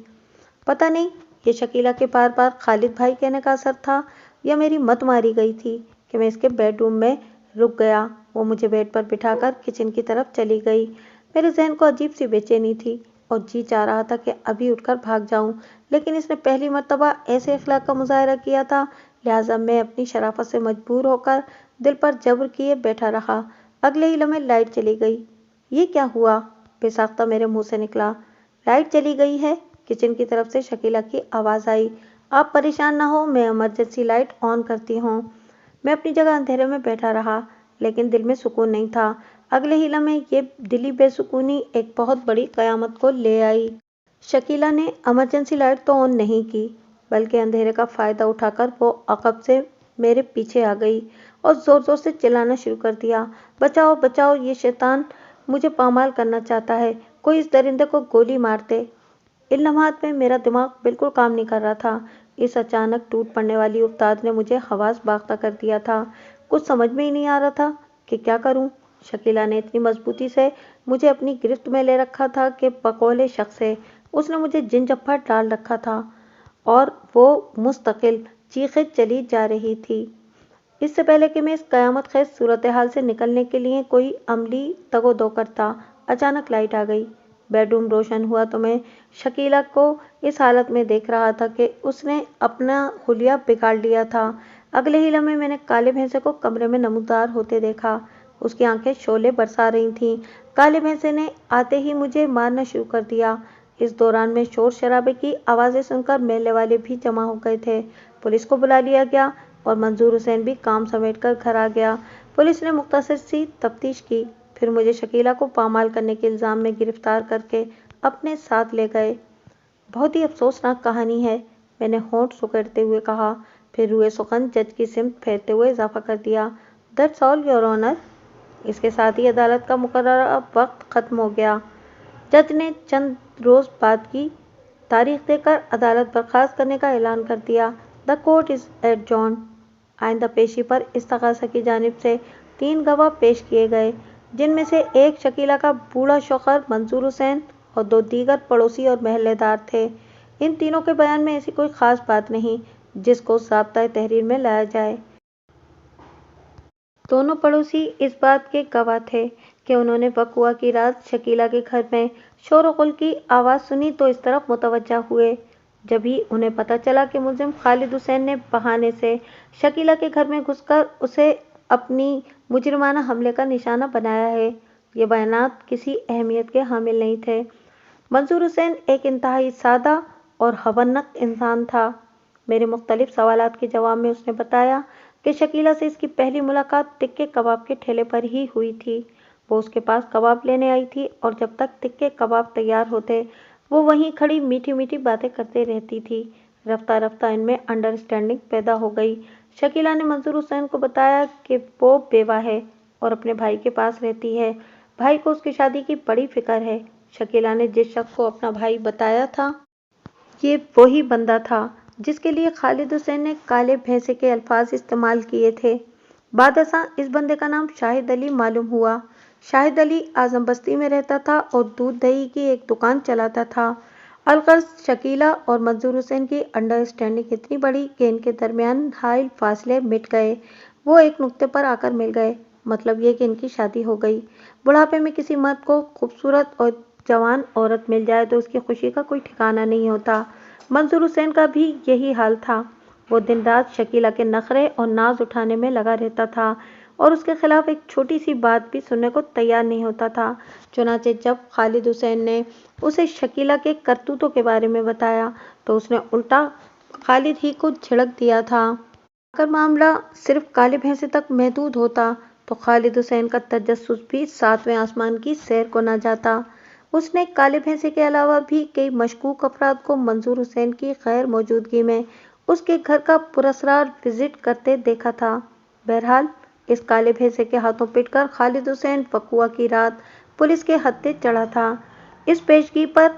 پتہ نہیں یہ شکیلہ کے بار بار خالد بھائی کہنے کا اثر تھا یا میری مت ماری گئی تھی کہ میں اس کے بیڈ روم میں رک گیا۔ وہ مجھے بیڈ پر بٹھا کر کچن کی طرف چلی گئی۔ میرے ذہن کو عجیب سی بے چینی تھی اور جی چاہ رہا تھا کہ ابھی اٹھ کر بھاگ جاؤں، لیکن اس نے پہلی مرتبہ ایسے اخلاق کا مظاہرہ کیا تھا، لہٰذا میں اپنی شرافت سے مجبور ہو کر دل پر جبر کیے بیٹھا رہا۔ اگلے ہی لمحے لائٹ چلی گئی۔ یہ کیا ہوا؟ بے ساختہ میرے منہ سے نکلا۔ لائٹ چلی گئی ہے؟ کچن کی طرف سے شکیلہ کی آواز آئی۔ آپ پریشان نہ ہو، میں ایمرجنسی لائٹ آن کرتی ہوں۔ میں اپنی جگہ اندھیرے میں بیٹھا رہا، لیکن دل میں سکون نہیں تھا۔ اگلے ہی لمحے یہ دلی بے سکونی ایک بہت بڑی قیامت کو لے آئی۔ شکیلہ نے ایمرجنسی لائٹ تو آن نہیں کی، بلکہ اندھیرے کا فائدہ اٹھا کر وہ عقب سے میرے پیچھے آ گئی اور زور زور سے چلانا شروع کر دیا، بچاؤ بچاؤ، یہ شیطان مجھے پامال کرنا چاہتا ہے، کوئی اس درندے کو گولی مار دے۔ ان لمحات میں میرا دماغ بالکل کام نہیں کر رہا تھا۔ اس اچانک ٹوٹ پڑنے والی افتاد نے مجھے حواس باختہ کر دیا تھا۔ کچھ سمجھ میں ہی نہیں آ رہا تھا کہ کیا کروں۔ شکیلہ نے اتنی مضبوطی سے مجھے اپنی گرفت میں لے رکھا تھا کہ بقول شخص اس نے مجھے جن جھپٹ ڈال رکھا تھا اور وہ مستقل چیخیں چلی جا رہی تھی۔ اس سے پہلے کہ میں اس قیامت خیز صورتحال سے نکلنے کے لیے کوئی عملی تگ و دو کرتا، اچانک لائٹ آ گئی۔ بیڈ روم روشن ہوا تو میں شکیلہ کو اس حالت میں دیکھ رہا تھا کہ اس نے اپنا حلیہ بگاڑ لیا تھا۔ اگلے ہی لمحے میں نے کالے بھینسے کو کمرے میں نمودار ہوتے دیکھا۔ اس کی آنکھیں شعلے برسا رہی تھیں۔ کالے بھینسے نے آتے ہی مجھے مارنا شروع کر دیا۔ اس دوران میں شور شرابے کی آوازیں سن کر محلے والے بھی جمع ہو گئے تھے۔ پولیس کو بلا لیا گیا اور منظور حسین بھی کام سمیٹ کر گھر آ گیا۔ پولیس نے مختصر سی تفتیش کی، پھر مجھے شکیلہ کو پامال کرنے کے الزام میں گرفتار کر کے اپنے ساتھ لے گئے۔ بہت ہی افسوسناک کہانی ہے، میں نے ہونٹ سکیڑتے ہوئے کہا، پھر روئے سخن جج کی سمت پھیرتے ہوئے اضافہ کر دیا، دیٹس آل یور آنر۔ اس کے ساتھ ہی عدالت کا مقررہ وقت ختم ہو گیا۔ جج نے چند روز بعد کی تاریخ دے کر عدالت برخاست کرنے کا اعلان کر دیا۔ The court is adjourned. آئندہ پیشی پر استغاثہ کی جانب سے 3 گواہ پیش کیے گئے، جن میں سے ایک شکیلہ کا بوڑھا شوہر منظور حسین اور 2 دیگر پڑوسی اور محلے دار تھے۔ ان تینوں کے بیان میں ایسی کوئی خاص بات نہیں جس کو ضابطۂ تحریر میں لایا جائے۔ دونوں پڑوسی اس بات کے گواہ تھے کہ انہوں نے وقوعہ کی رات شکیلہ کے گھر میں شور و غل کی آواز سنی تو اس طرف متوجہ ہوئے۔ جبھی انہیں پتہ چلا کہ ملزم خالد حسین نے بہانے سے شکیلہ کے گھر میں گھس کر اسے اپنی مجرمانہ حملے کا نشانہ بنایا ہے۔ یہ بیانات کسی اہمیت کے حامل نہیں تھے۔ منظور حسین ایک انتہائی سادہ اور ہونق انسان تھا۔ میرے مختلف سوالات کے جواب میں اس نے بتایا کہ شکیلہ سے اس کی پہلی ملاقات تکے کباب کے ٹھیلے پر ہی ہوئی تھی۔ وہ اس کے پاس کباب لینے آئی تھی اور جب تک تکے کباب تیار ہوتے وہ وہیں کھڑی میٹھی میٹھی باتیں کرتے رہتی تھی۔ رفتہ رفتہ ان میں انڈرسٹینڈنگ پیدا ہو گئی۔ شکیلہ نے منظور حسین کو بتایا کہ وہ بیوہ ہے اور اپنے بھائی کے پاس رہتی ہے۔ بھائی کو اس کی شادی کی بڑی فکر ہے۔ شکیلہ نے جس شخص کو اپنا بھائی بتایا تھا یہ وہی بندہ تھا جس کے لیے خالد حسین نے کالے بھینسے کے الفاظ استعمال کیے تھے۔ بعد ازاں اس بندے کا نام شاہد علی معلوم ہوا۔ شاہد علی اعظم بستی میں رہتا تھا اور دودھ دہی کی ایک دکان چلاتا تھا۔ الغرض شکیلہ اور منظور حسین کی انڈرسٹینڈنگ اتنی بڑی کہ ان کے درمیان حائل فاصلے مٹ گئے۔ وہ ایک نقطے پر آ کر مل گئے، مطلب یہ کہ ان کی شادی ہو گئی۔ بڑھاپے میں کسی مرد کو خوبصورت اور جوان عورت مل جائے تو اس کی خوشی کا کوئی ٹھکانہ نہیں ہوتا۔ منظور حسین کا بھی یہی حال تھا۔ وہ دن رات شکیلہ کے نخرے اور ناز اٹھانے میں لگا رہتا تھا اور اس کے خلاف ایک چھوٹی سی بات بھی سننے کو تیار نہیں ہوتا تھا۔ چنانچہ جب خالد حسین نے اسے شکیلہ کے کرتوتوں کے بارے میں بتایا تو اس نے الٹا خالد ہی کو جھڑک دیا تھا۔ اگر معاملہ صرف کالے بھینسے تک محدود ہوتا تو خالد حسین کا تجسس بھی 7ویں آسمان کی سیر کو نہ جاتا۔ اس نے کالے بھینسے کے علاوہ بھی کئی مشکوک افراد کو منظور حسین کی غیر موجودگی میں اس کے گھر کا پراسرار وزٹ کرتے دیکھا تھا۔ بہرحال اس کالے بھینسے کے ہاتھوں پٹ کر خالد حسین وقوعہ کی رات پولیس کے ہتھے چڑھا تھا۔ اس پیشگی پر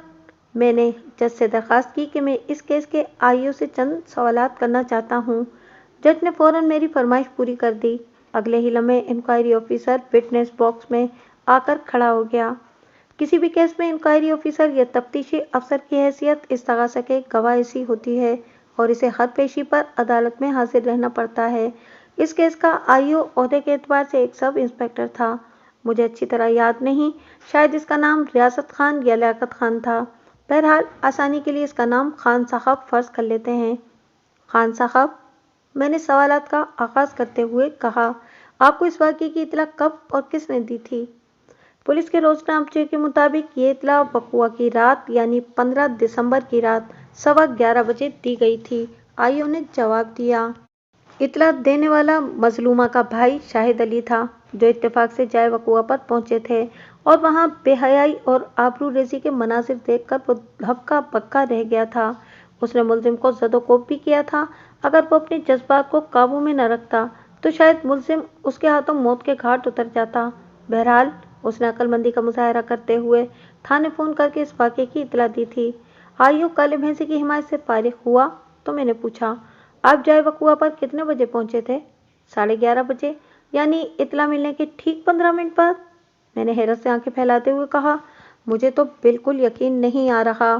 میں نے جج سے درخواست کی کہ میں اس کیس کے آئیو سے چند سوالات کرنا چاہتا ہوں۔ جج نے فوراً میری فرمائش پوری کر دی۔ اگلے ہی لمحے انکوائری آفیسر وٹنس باکس میں آ کر کھڑا ہو گیا۔ کسی بھی کیس میں انکوائری آفیسر یا تفتیشی افسر کی حیثیت استغاثہ کے گواہ ایسی ہوتی ہے اور اسے ہر پیشی پر عدالت میں حاضر رہنا پڑتا ہے۔ اس کیس کا آئیو عہدے کے اعتبار سے ایک سب انسپکٹر تھا۔ مجھے اچھی طرح یاد نہیں، شاید اس کا نام ریاست خان یا لیاقت خان تھا۔ بہرحال آسانی کے لیے اس کا نام خان صاحب فرض کر لیتے ہیں۔ خان صاحب، میں نے سوالات کا آغاز کرتے ہوئے کہا، آپ کو اس واقعے کی اطلاع کب اور کس نے دی تھی؟ پولیس کے روزنامچے کے مطابق یہ اطلاع وقوعہ کی رات یعنی 15 دسمبر کی رات 11:15 بجے دی گئی تھی، آئیو نے جواب دیا۔ اطلاع دینے والا مظلومہ کا بھائی شاہد علی تھا، جو اتفاق سے جائے وقوعہ پر پہنچے تھے اور وہاں بے حیائی اور آبرو ریزی کے مناظر دیکھ کر وہ ہکا بکا رہ گیا تھا۔ اس نے ملزم کو زد و کوب بھی کیا تھا۔ اگر وہ اپنے جذبات کو قابو میں نہ رکھتا تو شاید ملزم اس کے ہاتھوں موت کے گھاٹ اتر جاتا۔ بہرحال اس نے عقل مندی کا مظاہرہ کرتے ہوئے تھانے فون کر کے اس واقعے کی اطلاع دی تھی۔ آئیو کالے بھینسے کی حمایت سے فارغ ہوا تو میں نے پوچھا، آپ جائے وقوعہ پر کتنے بجے پہنچے تھے؟ 11:30 بجے، یعنی اطلاع ملنے کے ٹھیک 15 منٹ بعد؟ میں نے حیرت سے آنکھیں پھیلاتے ہوئے کہا، مجھے تو بالکل یقین نہیں آ رہا۔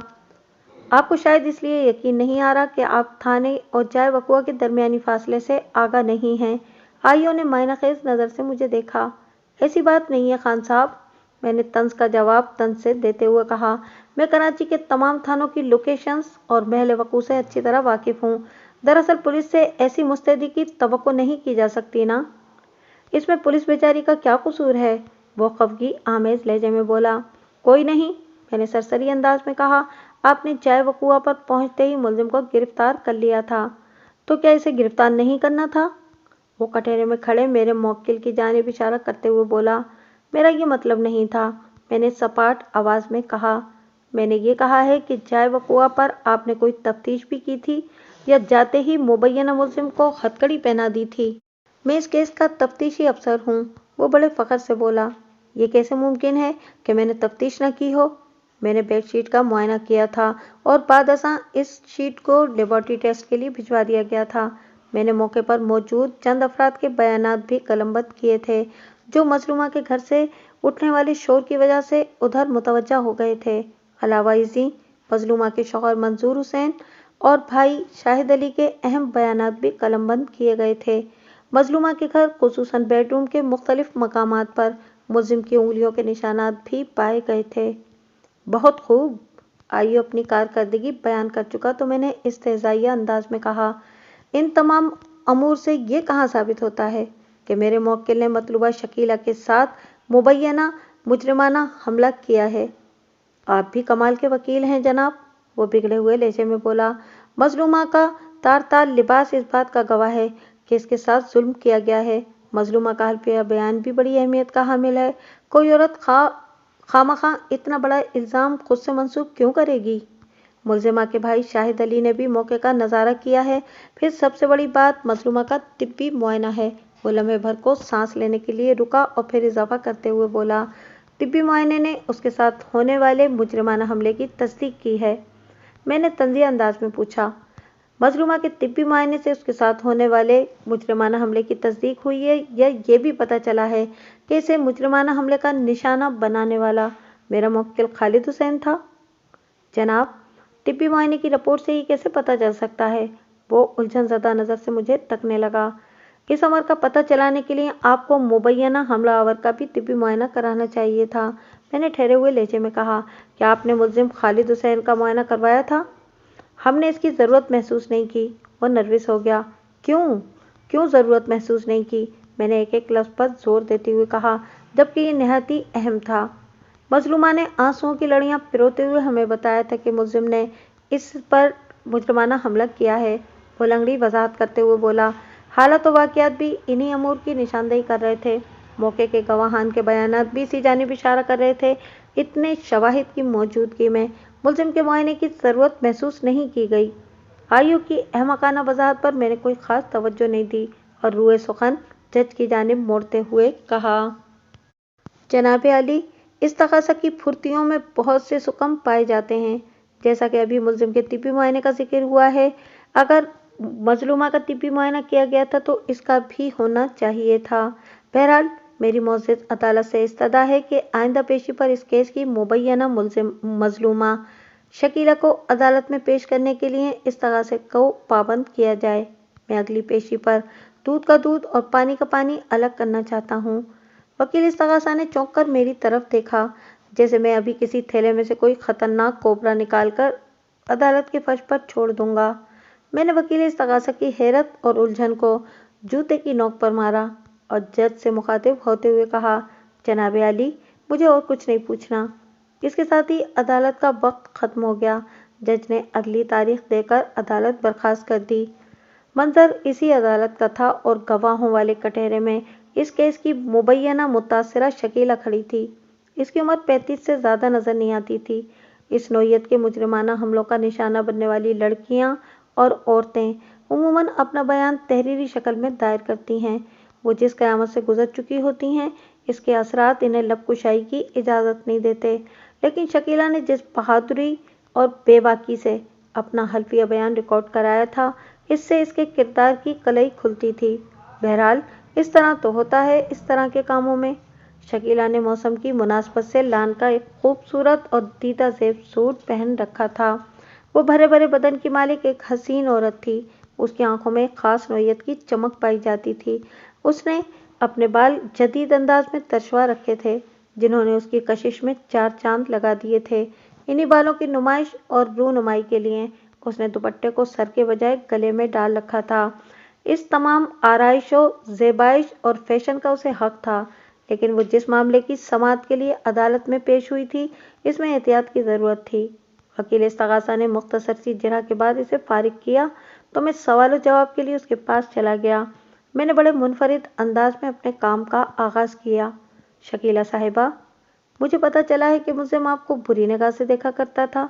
آپ کو شاید اس لیے یقین نہیں آ رہا کہ آپ تھانے اور جائے وقوعہ کے درمیانی فاصلے سے آگاہ نہیں ہیں۔ آئیو نے معنی خیز نظر سے مجھے دیکھا۔ ایسی بات نہیں ہے خان صاحب، میں نے طنز کا جواب طنز سے دیتے ہوئے کہا، میں کراچی کے تمام تھانوں کی لوکیشنز اور محل وقوع سے اچھی طرح واقف ہوں۔ دراصل پولیس سے ایسی مستعدی کی توقع نہیں کی جا سکتی نا۔ اس میں پولیس بیچاری کا کیا قصور ہے؟ وہ خفگی آمیز لہجے میں بولا۔ کوئی نہیں، میں نے سرسری انداز میں کہا، آپ نے جائے وقوعہ پر پہنچتے ہی ملزم کو گرفتار کر لیا تھا، تو کیا اسے گرفتار نہیں کرنا تھا؟ وہ کٹہرے میں کھڑے میرے موکل کی جانب اشارہ کرتے ہوئے بولا، میرا یہ مطلب نہیں تھا، میں نے سپاٹ آواز میں کہا۔ میں نے یہ کہا ہے کہ جائے وقوعہ پر آپ نے کوئی تفتیش بھی کی تھی یا جاتے ہی مبینہ ملزم کو ہتکڑی پہنا دی تھی؟ میں اس کیس کا تفتیشی افسر ہوں वो बड़े फख्र से बोला, ये कैसे मुमकिन है कि मैंने तफ्तीश न की हो? मैंने बेडशीट का मुआयना किया था और बादशाह इस शीट को लेबॉर्टरी टेस्ट के लिए भिजवा दिया गया था। मैंने मौके पर मौजूद चंद अफराद के बयानात भी कलमबंद किए थे, जो मजलूमा के घर से उठने वाले शोर की वजह से उधर मुतवज्जा हो गए थे। अलावा इसी मजलूमा के शौहर मंजूर हुसैन और भाई शाहिद अली के अहम बयानात भी कलमबंद किए गए थे। मजलूमा के घर खुसूसन बेडरूम के मुख्तलिफ मकामात पर मुलजिम की उंगलियों के निशानात भी पाए गए थे। बहुत खूब, आइयो अपनी कारकर्दगी बयान कर चुका तो मैंने इस्तेज़ाइया अंदाज में कहा, इन तमाम अमूर से ये कहाँ साबित होता है कि मेरे मुवक्किल ने मतलूबा शकीला के साथ मुबैना मुजरिमाना हमला किया है। आप भी कमाल के वकील हैं जनाब, वो बिगड़े हुए लहजे में बोला। मजलूमा का तार तार लिबास इस बात का गवाह है कि इसके साथ जुल्म किया गया है। मजलूमा का हल्फिया बयान भी बड़ी अहमियत का हामिल है। कोई औरत खामखा इतना बड़ा इल्ज़ाम खुद से मंसूब क्यों करेगी? मुलजिमा के भाई शाहिद अली ने भी मौके का नज़ारा किया है। फिर सबसे बड़ी बात मजलूमा का तिब्बी मुआयना है। वो लम्हे भर को सांस लेने के लिए रुका और फिर इजाफा करते हुए बोला, तिब्बी मुआयने ने उसके साथ होने वाले मुजरिमाना हमले की तस्दीक की है। मैंने तंज़िया अंदाज में पूछा, मजलूमा के तिब्बी मुआयने से उसके साथ होने वाले मुजरिमाना हमले की तस्दीक हुई है या ये भी पता चला है कि इसे मुजरिमाना हमले का निशाना बनाने वाला मेरा मुवक्किल खालिद हुसैन था? जनाब, तिब्बी मुआयने की रिपोर्ट से ही कैसे पता चल सकता है? वो उलझन ज़दा नज़र से मुझे तकने लगा। इस अमर का पता चलाने के लिए आपको मुबैना हमलावर का भी तिब्बी मुआयना कराना चाहिए था। मैंने ठहरे हुए लहजे में कहा, क्या आपने मुलजिम खालिद हुसैन का मुआयना करवाया था? हमने इसकी ज़रूरत महसूस नहीं की। वो नर्वस हो गया। क्यों ज़रूरत महसूस नहीं की? मैंने एक एक लफ्ज़ पर जोर देते हुए कहा, जबकि ये नहायत ही अहम था। मजलूमा ने आंसुओं की लड़ियां पिरोते हुए हमें बताया था कि मुलजिम ने इस पर मुजरमाना हमला किया है। वो लंगड़ी वजाहत करते हुए बोला, हालत व वाक़ियात भी इन्हीं अमूर की निशानदेही कर रहे थे। मौके के गवाहान के बयानात भी इसी जानिब इशारा कर रहे थे। इतने शवाहिद की मौजूदगी में मुलजिम के मुआयने की ज़रूरत महसूस नहीं की गई। आयु की अहमकाना वजाहत पर मैंने कोई ख़ास तवज्जो नहीं दी और रूए सुखन जज की जानिब मोड़ते हुए कहा, जनाब अली, इस तकाज़ा की फुर्तियों में बहुत से सुकम पाए जाते हैं। जैसा कि अभी मुलजिम के तिब्बी मुआयने का जिक्र हुआ है, अगर मजलूमा का तिब्बी मुआयना किया गया था तो इसका भी होना चाहिए था। बहरहाल मेरी मोअज़्ज़ज़ अदालत से इस्तदा है कि आइंदा पेशी पर इस केस की मुबैना मजलूमा शकीला को अदालत में पेश करने के लिए इस तकाज़े को पाबंद किया जाए। मैं अगली पेशी पर दूध का दूध और पानी का पानी अलग करना चाहता हूँ। वकील इस तकाज़ा ने चौंक कर मेरी तरफ देखा, जैसे मैं अभी किसी थैले में से कोई खतरनाक कोबरा निकालकर अदालत के फर्श पर छोड़ दूंगा। मैंने वकील इस तकाज़ा की हैरत और उलझन को जूते की नोक पर मारा और जज से मुखातिब होते हुए कहा, जनाब अली, मुझे और कुछ नहीं पूछना। इसके साथ ही अदालत का वक्त ख़त्म हो गया। जज ने अगली तारीख देकर अदालत बर्खास्त कर दी। मंजर इसी अदालत का था और गवाहों वाले कटहरे में इस केस की मुबैना मुतासिरा शकीला खड़ी थी। इसकी उम्र 35 से ज़्यादा नज़र नहीं आती थी। इस नौयत के मुजरिमाना हमलों का निशाना बनने वाली लड़कियां और औरतें उमूमन अपना बयान तहरीरी शक्ल में दायर करती हैं। वो जिस क़यामत से गुजर चुकी होती हैं, इसके असरात इन्हें लबकुशाई की इजाज़त नहीं देते। लेकिन शकीला ने जिस बहादुरी और बेबाकी से अपना हल्फिया बयान रिकॉर्ड कराया था, इससे इसके किरदार की कलई खुलती थी। बहरहाल इस तरह तो होता है इस तरह के कामों में। शकीला ने मौसम की मुनासबत से लान का एक खूबसूरत और दीदा ज़ेब सूट पहन रखा था। वो भरे भरे बदन की मालिक एक हसीन औरत थी। उसकी आंखों में खास नौयत की चमक पाई जाती थी। उसने अपने बाल जदीद अंदाज में तरशवा रखे थे, जिन्होंने उसकी कशिश में 4 चांद लगा दिए थे। इन्हीं बालों की नुमाइश और रूनुमाई के लिए उसने दुपट्टे को सर के बजाय गले में डाल रखा था। इस तमाम आराइशों, ज़ेबाइश और फैशन का उसे हक था, लेकिन वो जिस मामले की समाअत के लिए अदालत में पेश हुई थी, इसमें एहतियात की ज़रूरत थी। वकील इस्तग़ासा ने मुख्तसर सी जिरह के बाद इसे फारिग किया तो मैं सवाल जवाब के लिए उसके पास चला गया। मैंने बड़े मुनफरिद अंदाज में अपने काम का आगाज़ किया। शकीला साहिबा, मुझे पता चला है कि मुझे आपको बुरी निगाह से देखा करता था।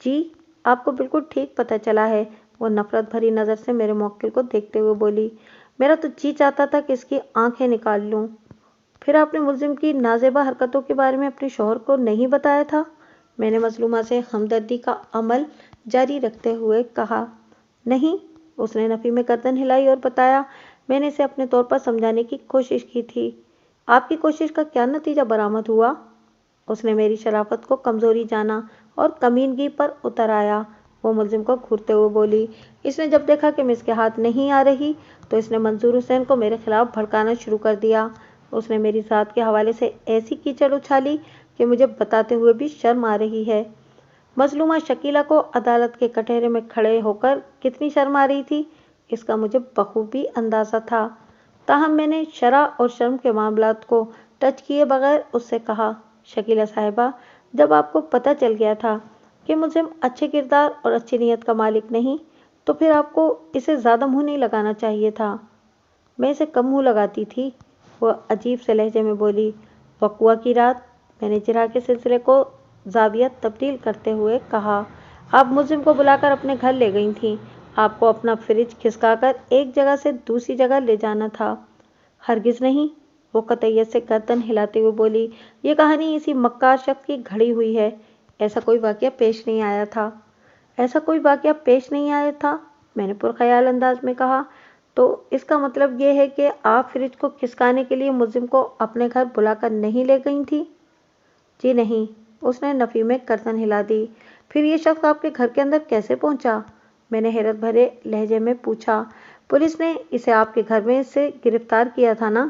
जी, आपको बिल्कुल ठीक पता चला है। वो नफरत भरी नज़र से मेरे मुवक्किल को देखते हुए बोली, मेरा तो जी चाहता था कि इसकी आंखें निकाल लूं। پھر آپ نے ملزم کی نازیبا حرکتوں کے بارے میں اپنے شوہر کو نہیں بتایا تھا؟ میں نے مظلومہ سے ہمدردی کا عمل جاری رکھتے ہوئے کہا۔ نہیں، اس نے نفی میں گردن ہلائی اور بتایا، میں نے اسے اپنے طور پر سمجھانے کی کوشش کی تھی۔ آپ کی کوشش کا کیا نتیجہ برآمد ہوا؟ اس نے میری شرافت کو کمزوری جانا اور کمینگی پر اتر آیا۔ وہ ملزم کو گھورتے ہوئے بولی۔ اس نے جب دیکھا کہ میں اس کے ہاتھ نہیں آ رہی تو اس نے منظور حسین کو میرے خلاف بھڑکانا شروع کر دیا۔ اس نے میری ذات کے حوالے سے ایسی کیچڑ اچھالی کہ مجھے بتاتے ہوئے بھی شرم آ رہی ہے۔ مظلومہ شکیلہ کو عدالت کے کٹہرے میں کھڑے ہو کر کتنی شرم آ رہی تھی، اس کا مجھے بخوبی اندازہ تھا۔ تاہم میں نے شرع اور شرم کے معاملات کو ٹچ کیے بغیر اس سے کہا، شکیلہ صاحبہ، جب آپ کو پتہ چل گیا تھا کہ ملزم اچھے کردار اور اچھی نیت کا مالک نہیں، تو پھر آپ کو اسے زیادہ منہ نہیں لگانا چاہیے تھا۔ میں اسے کم منہ لگاتی تھی، وہ عجیب سے لہجے میں بولی۔ وقوعہ کی رات، میں نے جرح کے سلسلے کو زاویہ تبدیل کرتے ہوئے کہا، آپ ملزم کو بلا کر اپنے گھر لے گئی تھیں۔ آپ کو اپنا فریج کھسکا کر ایک جگہ سے دوسری جگہ لے جانا تھا۔ ہرگز نہیں، وہ قطعیت سے گردن ہلاتے ہوئے بولی۔ یہ کہانی اسی مکار شخص کی گھڑی ہوئی ہے، ایسا کوئی واقعہ پیش نہیں آیا تھا۔ ایسا کوئی واقعہ پیش نہیں آیا تھا، میں نے پرخیال انداز میں کہا۔ تو اس کا مطلب یہ ہے کہ آپ فریج کو کھسکانے کے لیے ملزم کو اپنے گھر بلا کر نہیں لے گئی تھیں؟ جی نہیں، اس نے نفی میں گردن ہلا دی۔ پھر یہ شخص آپ کے گھر کے اندر کیسے پہنچا؟ میں نے حیرت بھرے لہجے میں پوچھا۔ پولیس نے اسے آپ کے گھر میں سے گرفتار کیا تھا نا؟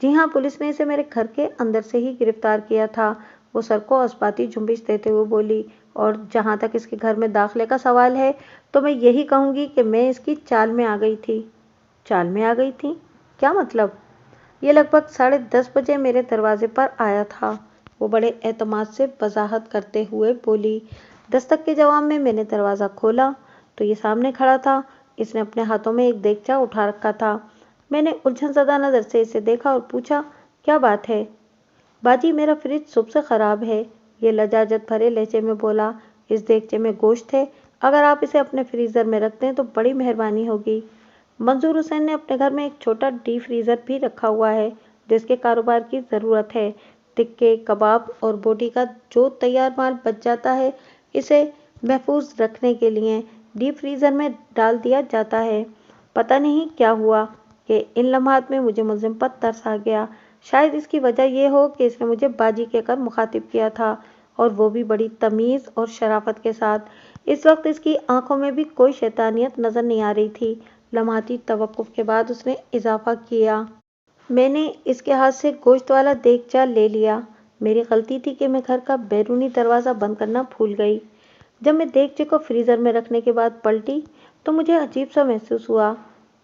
جی ہاں، پولیس نے اسے میرے گھر کے اندر سے ہی گرفتار کیا تھا، وہ سر کو اثباتی جنبش دیتے ہوئے بولی۔ اور جہاں تک اس کے گھر میں داخلے کا سوال ہے تو میں یہی کہوں گی کہ میں اس کی چال میں آ گئی تھی۔ چال میں آ گئی تھی؟ کیا مطلب؟ یہ لگ بھگ 10:30 بجے میرے دروازے پر آیا تھا، وہ بڑے اعتماد سے وضاحت کرتے ہوئے بولی۔ دستک کے جواب میں نے دروازہ کھولا تو یہ سامنے کھڑا تھا۔ اس نے اپنے ہاتھوں میں ایک دیگچہ اٹھا رکھا تھا۔ میں نے الجھن زدہ نظر سے اسے دیکھا اور پوچھا، کیا بات ہے؟ باجی، میرا فریج صبح سے خراب ہے، یہ لجاجت بھرے لہجے میں بولا۔ اس دیگچے میں گوشت ہے، اگر آپ اسے اپنے فریزر میں رکھ دیں تو بڑی مہربانی ہوگی۔ منظور حسین نے اپنے گھر میں ایک چھوٹا ڈی فریزر بھی رکھا ہوا ہے جو اس کے کاروبار کی ضرورت ہے۔ ٹکے، کباب اور بوٹی کا جو تیار مال بچ جاتا ہے اسے محفوظ رکھنے کے لیے ڈیپ فریزر میں ڈال دیا جاتا ہے۔ پتہ نہیں کیا ہوا کہ ان لمحات میں مجھے ملزم پر ترس آ گیا۔ شاید اس کی وجہ یہ ہو کہ اس نے مجھے باجی کہہ کر مخاطب کیا تھا، اور وہ بھی بڑی تمیز اور شرافت کے ساتھ۔ اس وقت اس کی آنکھوں میں بھی کوئی شیطانیت نظر نہیں آ رہی تھی۔ لمحاتی توقف کے بعد اس نے اضافہ کیا، میں نے اس کے ہاتھ سے گوشت والا دیگچہ لے لیا۔ میری غلطی تھی کہ میں گھر کا بیرونی دروازہ بند کرنا بھول گئی۔ جب میں دیگچے کو فریزر میں رکھنے کے بعد پلٹی تو مجھے عجیب سا محسوس ہوا،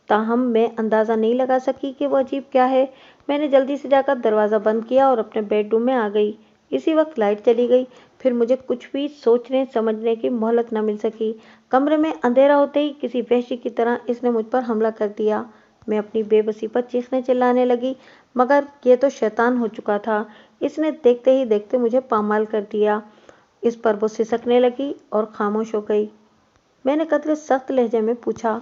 تاہم میں اندازہ نہیں لگا سکی کہ وہ عجیب کیا ہے۔ میں نے جلدی سے جا کر دروازہ بند کیا اور اپنے بیڈ روم میں آ گئی۔ اسی وقت لائٹ چلی گئی، پھر مجھے کچھ بھی سوچنے سمجھنے کی مہلت نہ مل سکی۔ کمرے میں اندھیرا ہوتے ہی کسی وحشی کی طرح اس نے مجھ پر حملہ کر دیا۔ میں اپنی بے بسی پر چیخنے چلانے لگی، مگر یہ تو شیطان ہو چکا تھا، اس نے دیکھتے ہی دیکھتے مجھے پامال کر دیا۔ اس پر وہ سسکنے لگی اور خاموش ہو گئی۔ میں نے قدرے سخت لہجے میں پوچھا،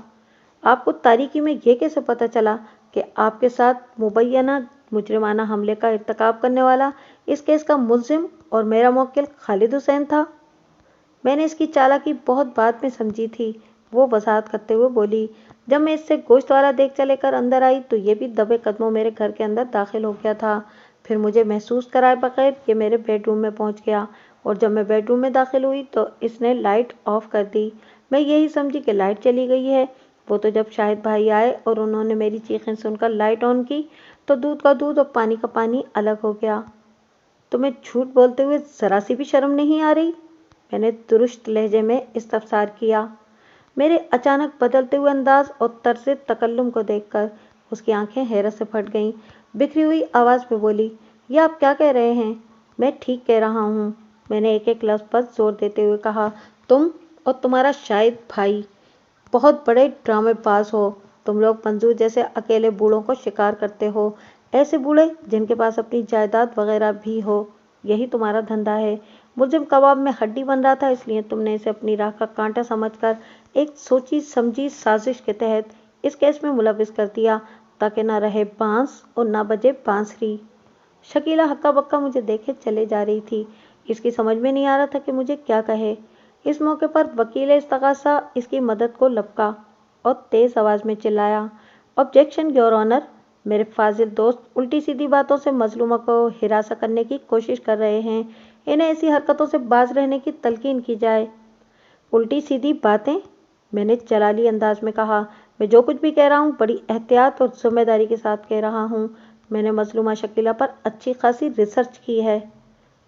آپ کو تاریکی میں یہ کیسے پتہ چلا کہ آپ کے ساتھ مبینہ مجرمانہ حملے کا ارتکاب کرنے والا اس کیس کا ملزم اور میرا موکل خالد حسین تھا؟ میں نے اس کی چالاکی بہت بعد میں سمجھی تھی، وہ وضاحت کرتے ہوئے بولی۔ جب میں اس سے گوشت والا دیگچہ لے کر اندر آئی تو یہ بھی دبے قدموں میرے گھر کے اندر داخل ہو گیا تھا، پھر مجھے محسوس کرائے بغیر یہ میرے بیڈ روم میں پہنچ گیا، اور جب میں بیڈ روم میں داخل ہوئی تو اس نے لائٹ آف کر دی۔ میں یہی سمجھی کہ لائٹ چلی گئی ہے۔ وہ تو جب شاہد بھائی آئے اور انہوں نے میری چیخیں سن کر لائٹ آن کی تو دودھ کا دودھ اور پانی کا پانی الگ ہو گیا۔ تمہیں جھوٹ بولتے ہوئے ذرا سی بھی شرم نہیں آ رہی؟ میں نے درشت لہجے میں استفسار کیا۔ میرے اچانک بدلتے ہوئے انداز اور طرز تکلم کو دیکھ کر اس کی آنکھیں حیرت سے پھٹ گئیں۔ بکھری ہوئی آواز میں بولی، یہ آپ کیا کہہ رہے ہیں؟ میں ٹھیک کہہ رہا ہوں، میں نے ایک ایک لفظ پر زور دیتے ہوئے کہا۔ تم اور تمہارا شاہد بھائی بہت بڑے ڈرامے باز ہو۔ تم لوگ منظور جیسے اکیلے بوڑھوں کو شکار کرتے ہو، ایسے بوڑھے جن کے پاس اپنی جائیداد وغیرہ بھی ہو، یہی تمہارا دھندا ہے۔ ملزم کباب میں ہڈی بن رہا تھا، اس لیے تم نے اسے اپنی راہ کا کانٹا سمجھ کر ایک سوچی سمجھی سازش کے تحت اس کیس میں ملوث کر دیا تاکہ نہ رہے بانس اور نہ بجے بانسری۔ शकीला हक्का बक्का मुझे देखे चले जा रही थी। इसकी समझ में नहीं आ रहा था कि मुझे क्या कहे। इस मौके पर वकील इस्तगासा इसकी मदद को लपका और तेज आवाज में चिल्लाया, ऑब्जेक्शन योर ऑनर। मेरे फाजिल दोस्त उल्टी सीधी बातों से मजलूमा को हिरासा करने की कोशिश कर रहे हैं। इन्हें ऐसी हरकतों से बाज रहने की तलकीन की जाए। उल्टी सीधी बातें? मैंने जलाली अंदाज में कहा। मैं जो कुछ भी कह रहा हूँ बड़ी एहतियात और जिम्मेदारी के साथ कह रहा हूँ। मैंने मजलूमा शकीला पर अच्छी खासी रिसर्च की है।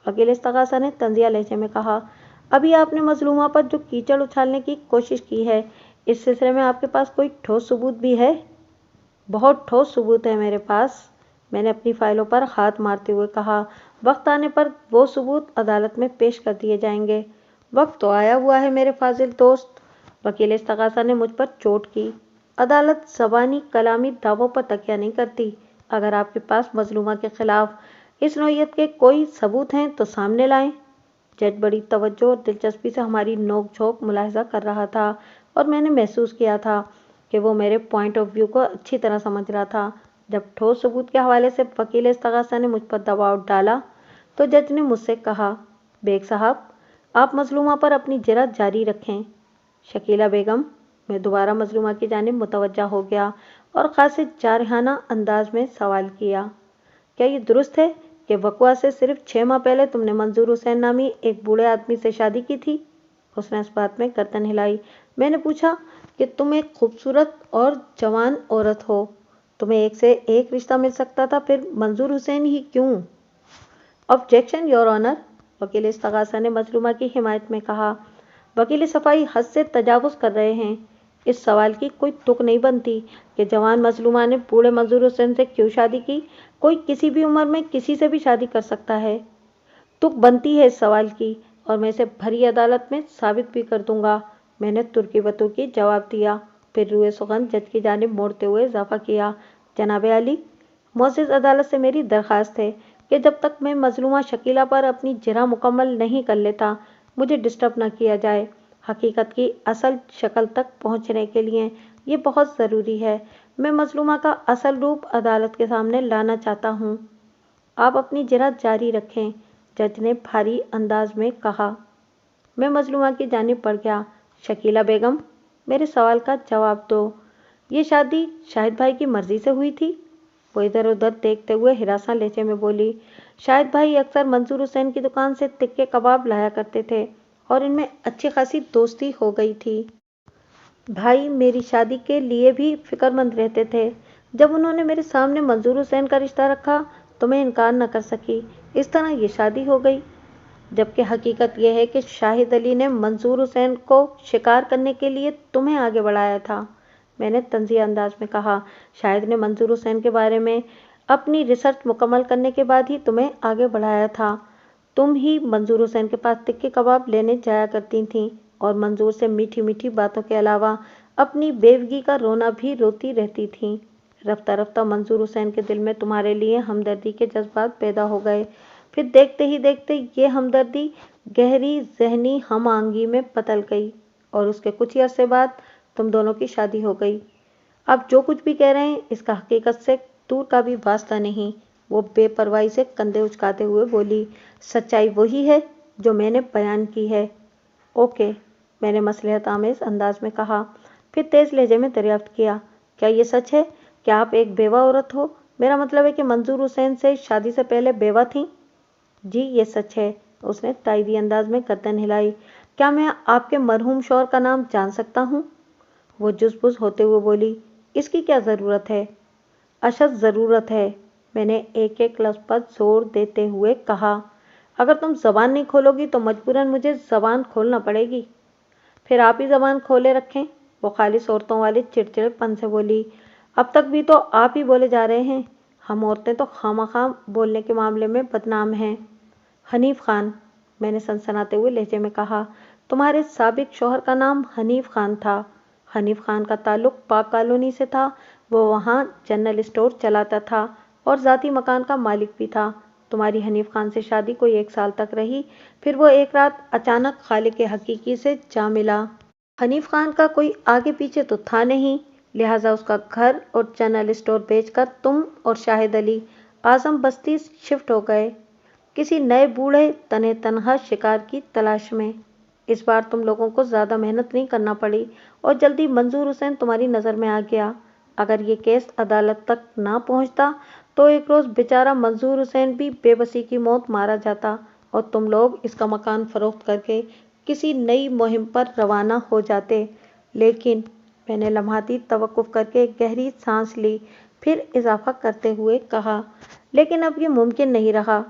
वकील इस्तगासा ने तंजिया लहजे में कहा, अभी आपने मजलूमा पर जो कीचड़ उछालने की कोशिश की है, इस सिलसिले में आपके पास कोई ठोस सबूत भी है? बहुत ठोस सबूत है मेरे पास, मैंने अपनी फाइलों पर हाथ मारते हुए कहा। वक्त आने पर वो सबूत अदालत में पेश कर दिए जाएंगे। वक्त तो आया हुआ है मेरे फाजिल दोस्त। वकील इस्तगासा ने मुझ पर चोट की। अदालत ज़बानी कलामी दावों पर तकिया नहीं करती। अगर आपके पास मजलूमा के खिलाफ इस नौयत के कोई सबूत हैं तो सामने लाएं। जज बड़ी तवज्जो और दिलचस्पी से हमारी नोक झोंक मुलाहिजा कर रहा था और मैंने महसूस किया था कि वो मेरे पॉइंट ऑफ व्यू को अच्छी तरह समझ रहा था। जब ठोस सबूत के हवाले से वकील इस्तगासा ने मुझ पर दबाव डाला तो जज ने मुझसे कहा, बेग साहब, आप मजलूमा पर अपनी जिरह जारी रखें। शकीला बेगम, मैं दोबारा मजलूमा की जानिब मुतवज्जा हो गया और खासे जारहाना अंदाज में सवाल किया, क्या ये दुरुस्त है कि वक़वा से सिर्फ 6 माह पहले तुमने मंजूर हुसैन नामी एक बूढ़े आदमी से शादी की थी? उसने इस बात में गर्दन हिलाई। मैंने पूछा कि तुम एक खूबसूरत और जवान औरत हो, तुम्हें एक से एक रिश्ता मिल सकता था, फिर मंजूर हुसैन ही क्यों? ऑब्जेक्शन योर ऑनर, वकील इस्तगासा ने मजलूमा की हिमायत में कहा। वकील सफाई हद से तजावुज़ कर रहे हैं। इस सवाल की कोई तुक नहीं बनती कि जवान मजलूमा ने बूढ़े मंजूर हुसैन से क्यों शादी की। कोई किसी भी उम्र में किसी से भी शादी कर सकता है। तुक बनती है इस सवाल की और मैं इसे भरी अदालत में साबित भी कर दूंगा। मैंने तुर्की बतुर्की जवाब दिया, फिर रुए सुगंध जज की जानिब मोड़ते हुए इजाफा किया, जनाब आली, मोअज़्ज़िज़ अदालत से मेरी दरख्वास्त है कि जब तक मैं मजलूमा शकीला पर अपनी जिरह मुकम्मल नहीं कर लेता मुझे डिस्टर्ब न किया जाए। हकीकत की असल शक्ल तक पहुंचने के लिए ये बहुत ज़रूरी है। मैं मजलूमा का असल रूप अदालत के सामने लाना चाहता हूँ। आप अपनी जिरह जारी रखें, जज ने भारी अंदाज में कहा। मैं मजलूमा की जानिब बढ़ गया। शकीला बेगम, मेरे सवाल का जवाब दो। ये शादी शाहिद भाई की मर्जी से हुई थी? वो इधर उधर देखते हुए हिरासा लहजे में बोली, शाहिद भाई अक्सर मंजूर हुसैन की दुकान से तिक्के कबाब लाया करते थे और इनमें अच्छी खासी दोस्ती हो गई थी। भाई मेरी शादी के लिए भी फिक्रमंद रहते थे। जब उन्होंने मेरे सामने मंजूर हुसैन का रिश्ता रखा तो मैं इनकार न कर सकी। इस तरह ये शादी हो गई। जबकि हकीकत यह है कि शाहिद अली ने मंजूर हुसैन को शिकार करने के लिए तुम्हें आगे बढ़ाया था, मैंने तंज़िया अंदाज में कहा। शाहिद ने मंजूर हुसैन के बारे में अपनी रिसर्च मुकम्मल करने के बाद ही तुम्हें आगे बढ़ाया था। तुम ही मंजूर हुसैन के पास तिक्के कबाब लेने जाया करती थीं और मंजूर से मीठी मीठी बातों के अलावा अपनी बेवगी का रोना भी रोती रहती थीं। रफ्ता रफ्ता मंजूर हुसैन के दिल में तुम्हारे लिए हमदर्दी के जज्बात पैदा हो गए। फिर देखते ही देखते ये हमदर्दी गहरी जहनी हम आंगी में बदल गई और उसके कुछ ही अरसे बाद तुम दोनों की शादी हो गई। आप जो कुछ भी कह रहे हैं इसका हकीकत से दूर का भी वास्ता नहीं। वो बेपरवाही से कंधे उचकाते हुए बोली, सच्चाई वही है जो मैंने बयान की है। ओके, मैंने मसलहत आमेज अंदाज में कहा, फिर तेज लहजे में दरियाफ्त किया, क्या ये सच है कि आप एक बेवा औरत हो? मेरा मतलब है कि मंजूर हुसैन से शादी से पहले बेवा थी? जी ये सच है, उसने ताइदी अंदाज में गर्दन हिलाई। क्या मैं आपके मरहूम शौहर का नाम जान सकता हूँ? वो जुज़बुज़ होते हुए बोली, इसकी क्या ज़रूरत है? अशद ज़रूरत है, मैंने एक एक लफ्ज़ पर जोर देते हुए कहा। अगर तुम ज़बान नहीं खोलोगी तो मजबूरन मुझे ज़बान खोलना पड़ेगी। फिर आप ही ज़बान खोले रखें, वो खालिस औरतों वाले चिड़चिड़ेपन से बोली। अब तक भी तो आप ही बोले जा रहे हैं। हम औरतें तो खामखा बोलने के मामले में बदनाम हैं। हनीफ खान, मैंने सनसनाते हुए लहजे में कहा, तुम्हारे साबिक शौहर का नाम हनीफ खान था। हनीफ खान का ताल्लुक पाक कॉलोनी से था। वो वहाँ जनरल स्टोर चलाता था और ज़ाती मकान का मालिक भी था। तुम्हारी हनीफ खान से शादी कोई 1 साल तक रही, फिर वो एक रात अचानक खालिक हकीकी से जा मिला। हनीफ खान का कोई आगे पीछे तो था नहीं, लिहाजा उसका घर और जनरल स्टोर बेचकर तुम और शाहिद अली आजम बस्ती शिफ्ट हो गए, किसी नए बूढ़े तने तनहा शिकार की तलाश में। इस बार तुम लोगों को ज़्यादा मेहनत नहीं करना पड़ी और जल्दी मंजूर हुसैन तुम्हारी नज़र में आ गया। अगर ये केस अदालत तक ना पहुंचता तो एक रोज़ बेचारा मंजूर हुसैन भी बेबसी की मौत मारा जाता और तुम लोग इसका मकान फरोख्त करके किसी नई मुहिम पर रवाना हो जाते। लेकिन मैंने लम्हाती तवक्कुफ करके गहरी सांस ली, फिर इजाफा करते हुए कहा, लेकिन अब ये मुमकिन नहीं रहा।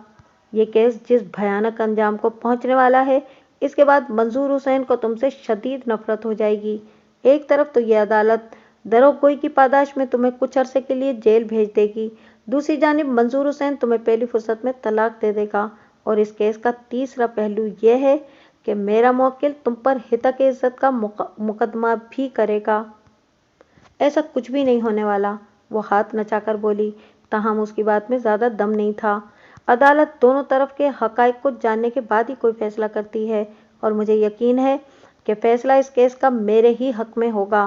ये केस जिस भयानक अंजाम को पहुंचने वाला है, इसके बाद मंजूर हुसैन को तुमसे शदीद नफरत हो जाएगी। एक तरफ तो ये अदालत दरोगोई की पादाश में तुम्हें कुछ अरसे के लिए जेल भेज देगी, दूसरी जानिब मंजूर हुसैन तुम्हें पहली फुर्सत में तलाक दे देगा। और इस केस का तीसरा पहलू यह है कि मेरा मुवक्किल तुम पर हितक इज्जत का मुकदमा भी करेगा। ऐसा कुछ भी नहीं होने वाला, वो हाथ नचाकर बोली। ताहम उसकी बात में ज़्यादा दम नहीं था। अदालत दोनों तरफ के हक़ाइक़ को जानने के बाद ही कोई फैसला करती है और मुझे यकीन है कि फैसला इस केस का मेरे ही हक़ में होगा।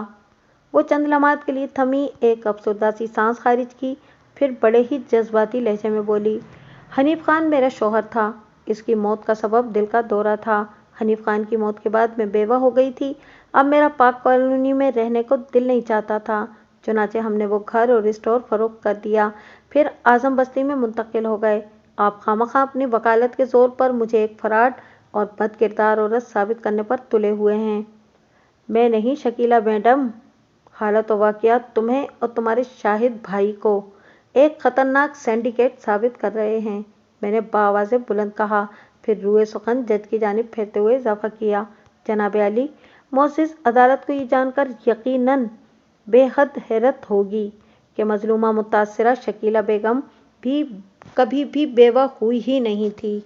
वो चंद लम्हात के लिए थमी, एक अफसरदा सी सांस खारिज की, फिर बड़े ही जज्बाती लहजे में बोली, हनीफ खान मेरा शौहर था। इसकी मौत का सबब दिल का दौरा था। हनीफ खान की मौत के बाद मैं बेवा हो गई थी। अब मेरा पाक कॉलोनी में रहने को दिल नहीं चाहता था। चुनाचे हमने वो घर और स्टोर फरोख्त कर दिया, फिर आजम बस्ती में मुंतकिल हो गए। आप खामखा अपनी वकालत के जोर पर मुझे एक फराड और बदकिरदार औरत साबित करने पर तुले हुए हैं। मैं नहीं शकीला मैडम, हालत और वाक़ियात तुम्हें और तुम्हारे शाहिद भाई को एक ख़तरनाक सिंडिकेट साबित कर रहे हैं, मैंने बाआवाज़ बुलंद कहा, फिर रूए सुखन जज की जानिब फेरते हुए इजाफा किया, जनाब अली, मोअज़्ज़िज़ अदालत को ये जानकर यकीनन बेहद हैरत होगी कि मजलूमा मुतासिरा शकीला बेगम भी कभी भी बेवा हुई ही नहीं थी।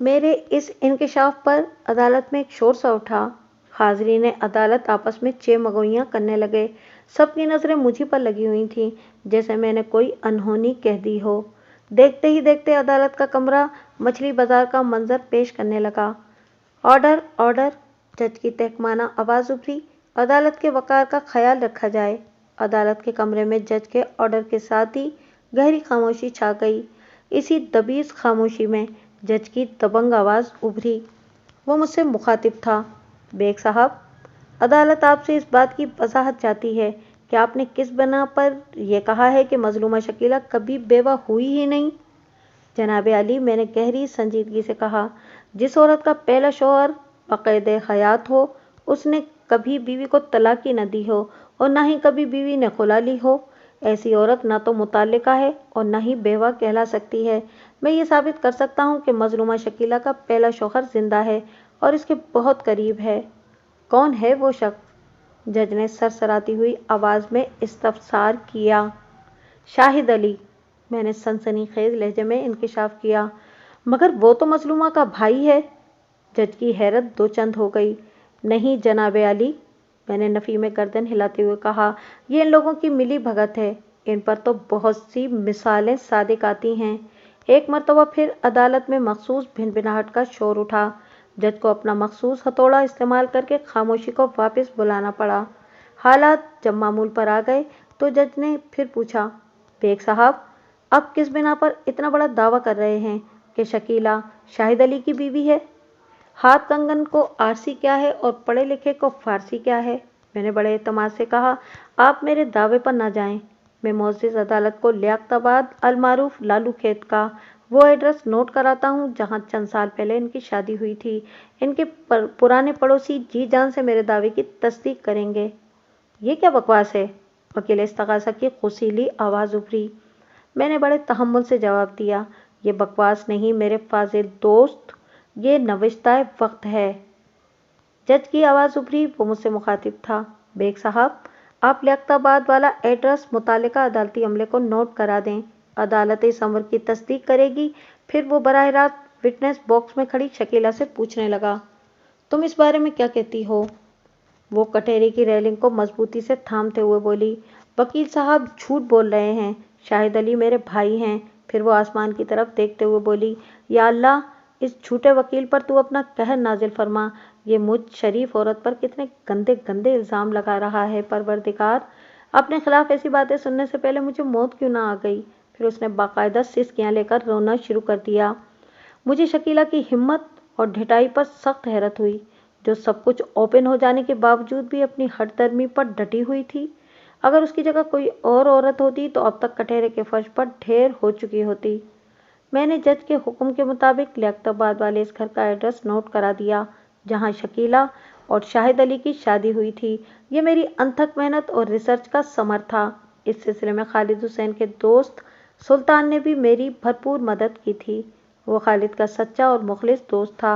मेरे इस इंकशाफ पर अदालत में एक शोर सा उठा। हाज़रीन अदालत आपस में चेमगोइयाँ करने लगे। सबकी नज़रें मुझी पर लगी हुई थीं, जैसे मैंने कोई अनहोनी कह दी हो। देखते ही देखते अदालत का कमरा मछली बाजार का मंजर पेश करने लगा। ऑर्डर ऑर्डर, जज की तहकमाना आवाज़ उभरी। अदालत के वक़ार का ख्याल रखा जाए। अदालत के कमरे में जज के ऑर्डर के साथ ही गहरी खामोशी छा गई। इसी दबीज़ खामोशी में जज की दबंग आवाज़ उभरी। वो मुझसे मुखातिब था, बेग साहब, अदालत आपसे इस बात की वजाहत चाहती है कि आपने किस बना पर यह कहा है कि मजलूमा शकीला कभी बेवा हुई ही नहीं। जनाब अली, मैंने गहरी संजीदगी से कहा, जिस औरत का पहला शौहर बक़ैद हयात हो, उसने कभी बीवी को तलाक ही न दी हो और ना ही कभी बीवी ने खुला ली हो, ऐसी औरत ना तो मुताल्लिका है और ना ही बेवा कहला सकती है। मैं ये साबित कर सकता हूँ कि मजलूमा शकीला का पहला शौहर जिंदा है और इसके बहुत करीब है। कौन है वो शख्स? जज ने सरसराती हुई आवाज़ में इस्तफसार किया। शाहिद अली, मैंने सनसनीखेज लहजे में इंकिशाफ किया। मगर वो तो मजलूमा का भाई है। जज की हैरत दो चंद हो गई। नहीं जनाब अली, मैंने नफ़ी में गर्दन हिलाते हुए कहा, ये इन लोगों की मिली भगत है। इन पर तो बहुत सी मिसालें सादिक आती हैं। एक मरतबा फिर अदालत में मखसूस भिनभिनाहट का शोर उठा। जज को अपना मखसूस हथौड़ा इस्तेमाल करके खामोशी को वापस बुलाना पड़ा। हालात जब मामूल पर आ गए तो जज ने फिर पूछा, बेग साहब, आप किस बिना पर इतना बड़ा दावा कर रहे हैं कि शकीला शाहिद अली की बीवी है? हाथ कंगन को आरसी क्या है और पढ़े लिखे को फारसी क्या है? मैंने बड़े एतमाद से कहा, आप मेरे दावे पर ना जाएं। मैं मुअज़्ज़िज़ अदालत को लियाकताबाद अलमारूफ लालू खेत का वो एड्रेस नोट कराता हूँ जहाँ चंद साल पहले इनकी शादी हुई थी। इनके पुराने पड़ोसी जी जान से मेरे दावे की तस्दीक करेंगे। ये क्या बकवास है? वकील इस्तग़ासा की खुशीली आवाज़ उभरी। मैंने बड़े तहम्मुल से जवाब दिया, ये बकवास नहीं मेरे फाजिल दोस्त, ये नविश्ताए वक्त है। जज की आवाज़ उभरी। वो मुझसे मुखातिब था, बेग साहब, आप लियाकताबाद वाला एड्रेस मुतालिका अदालती अमले को नोट करा दें। अदालत इस अमर की तस्दीक करेगी। फिर वो बराह रास्त विटनेस बॉक्स में खड़ी शकीला से पूछने लगा, तुम इस बारे में क्या कहती हो? वो कटहरे की रेलिंग को मजबूती से थामते हुए बोली, वकील साहब झूठ बोल रहे हैं, शाहिद अली मेरे भाई हैं। फिर वो आसमान की तरफ देखते हुए बोली, या अल्लाह, इस झूठे वकील पर तू अपना कहर नाजिल फरमा। ये मुझ शरीफ औरत पर कितने गंदे गंदे इल्ज़ाम लगा रहा है। परवरदिगार, अपने खिलाफ ऐसी बातें सुनने से पहले मुझे मौत क्यों ना आ गई। फिर उसने बाकायदा सिसकियां लेकर रोना शुरू कर दिया। मुझे शकीला की हिम्मत और ढिठाई पर सख्त हैरत हुई, जो सब कुछ ओपन हो जाने के बावजूद भी अपनी हठधर्मी पर डटी हुई थी। अगर उसकी जगह कोई और औरत होती तो अब तक कटहरे के फर्श पर ढेर हो चुकी होती। मैंने जज के हुक्म के मुताबिक लियाकताबाद वाले इस घर का एड्रेस नोट करा दिया जहां शकीला और शाहिद अली की शादी हुई थी। ये मेरी अनथक मेहनत और रिसर्च का समर था। इस सिलसिले में खालिद हुसैन के दोस्त सुल्तान ने भी मेरी भरपूर मदद की थी। वो खालिद का सच्चा और मुखलिस दोस्त था।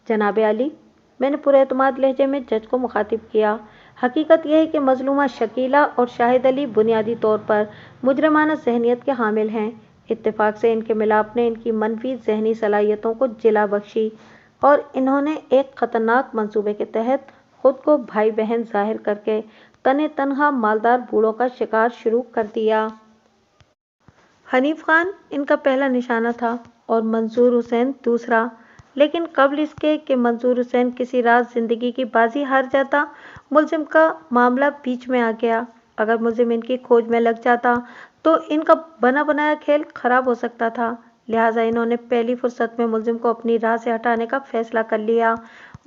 जनाब अली, मैंने पूरे एतमाद लहजे में जज को मुखातिब किया, हकीकत यह है कि मजलूमा शकीला और शाहिद अली बुनियादी तौर पर मुजरमाना जहनीत के हामिल हैं। इत्तेफाक से इनके मिलाप ने इनकी मनफी जहनी सलाहियतों को जिला बख्शी और इन्होंने एक खतरनाक मंसूबे के तहत खुद को भाई बहन जाहिर करके तने तनहा मालदार बूढ़ों का शिकार शुरू कर दिया। हनीफ खान इनका पहला निशाना था और मंसूर हुसैन दूसरा, लेकिन कबल इसके कि मंसूर हुसैन किसी रात जिंदगी की बाजी हार जाता, मुलजिम का मामला बीच में आ गया। अगर मुलजिम इनकी खोज में लग जाता तो इनका बना बनाया खेल खराब हो सकता था। लिहाजा इन्होंने पहली फुर्सत में मुलजिम को अपनी राह से हटाने का फैसला कर लिया।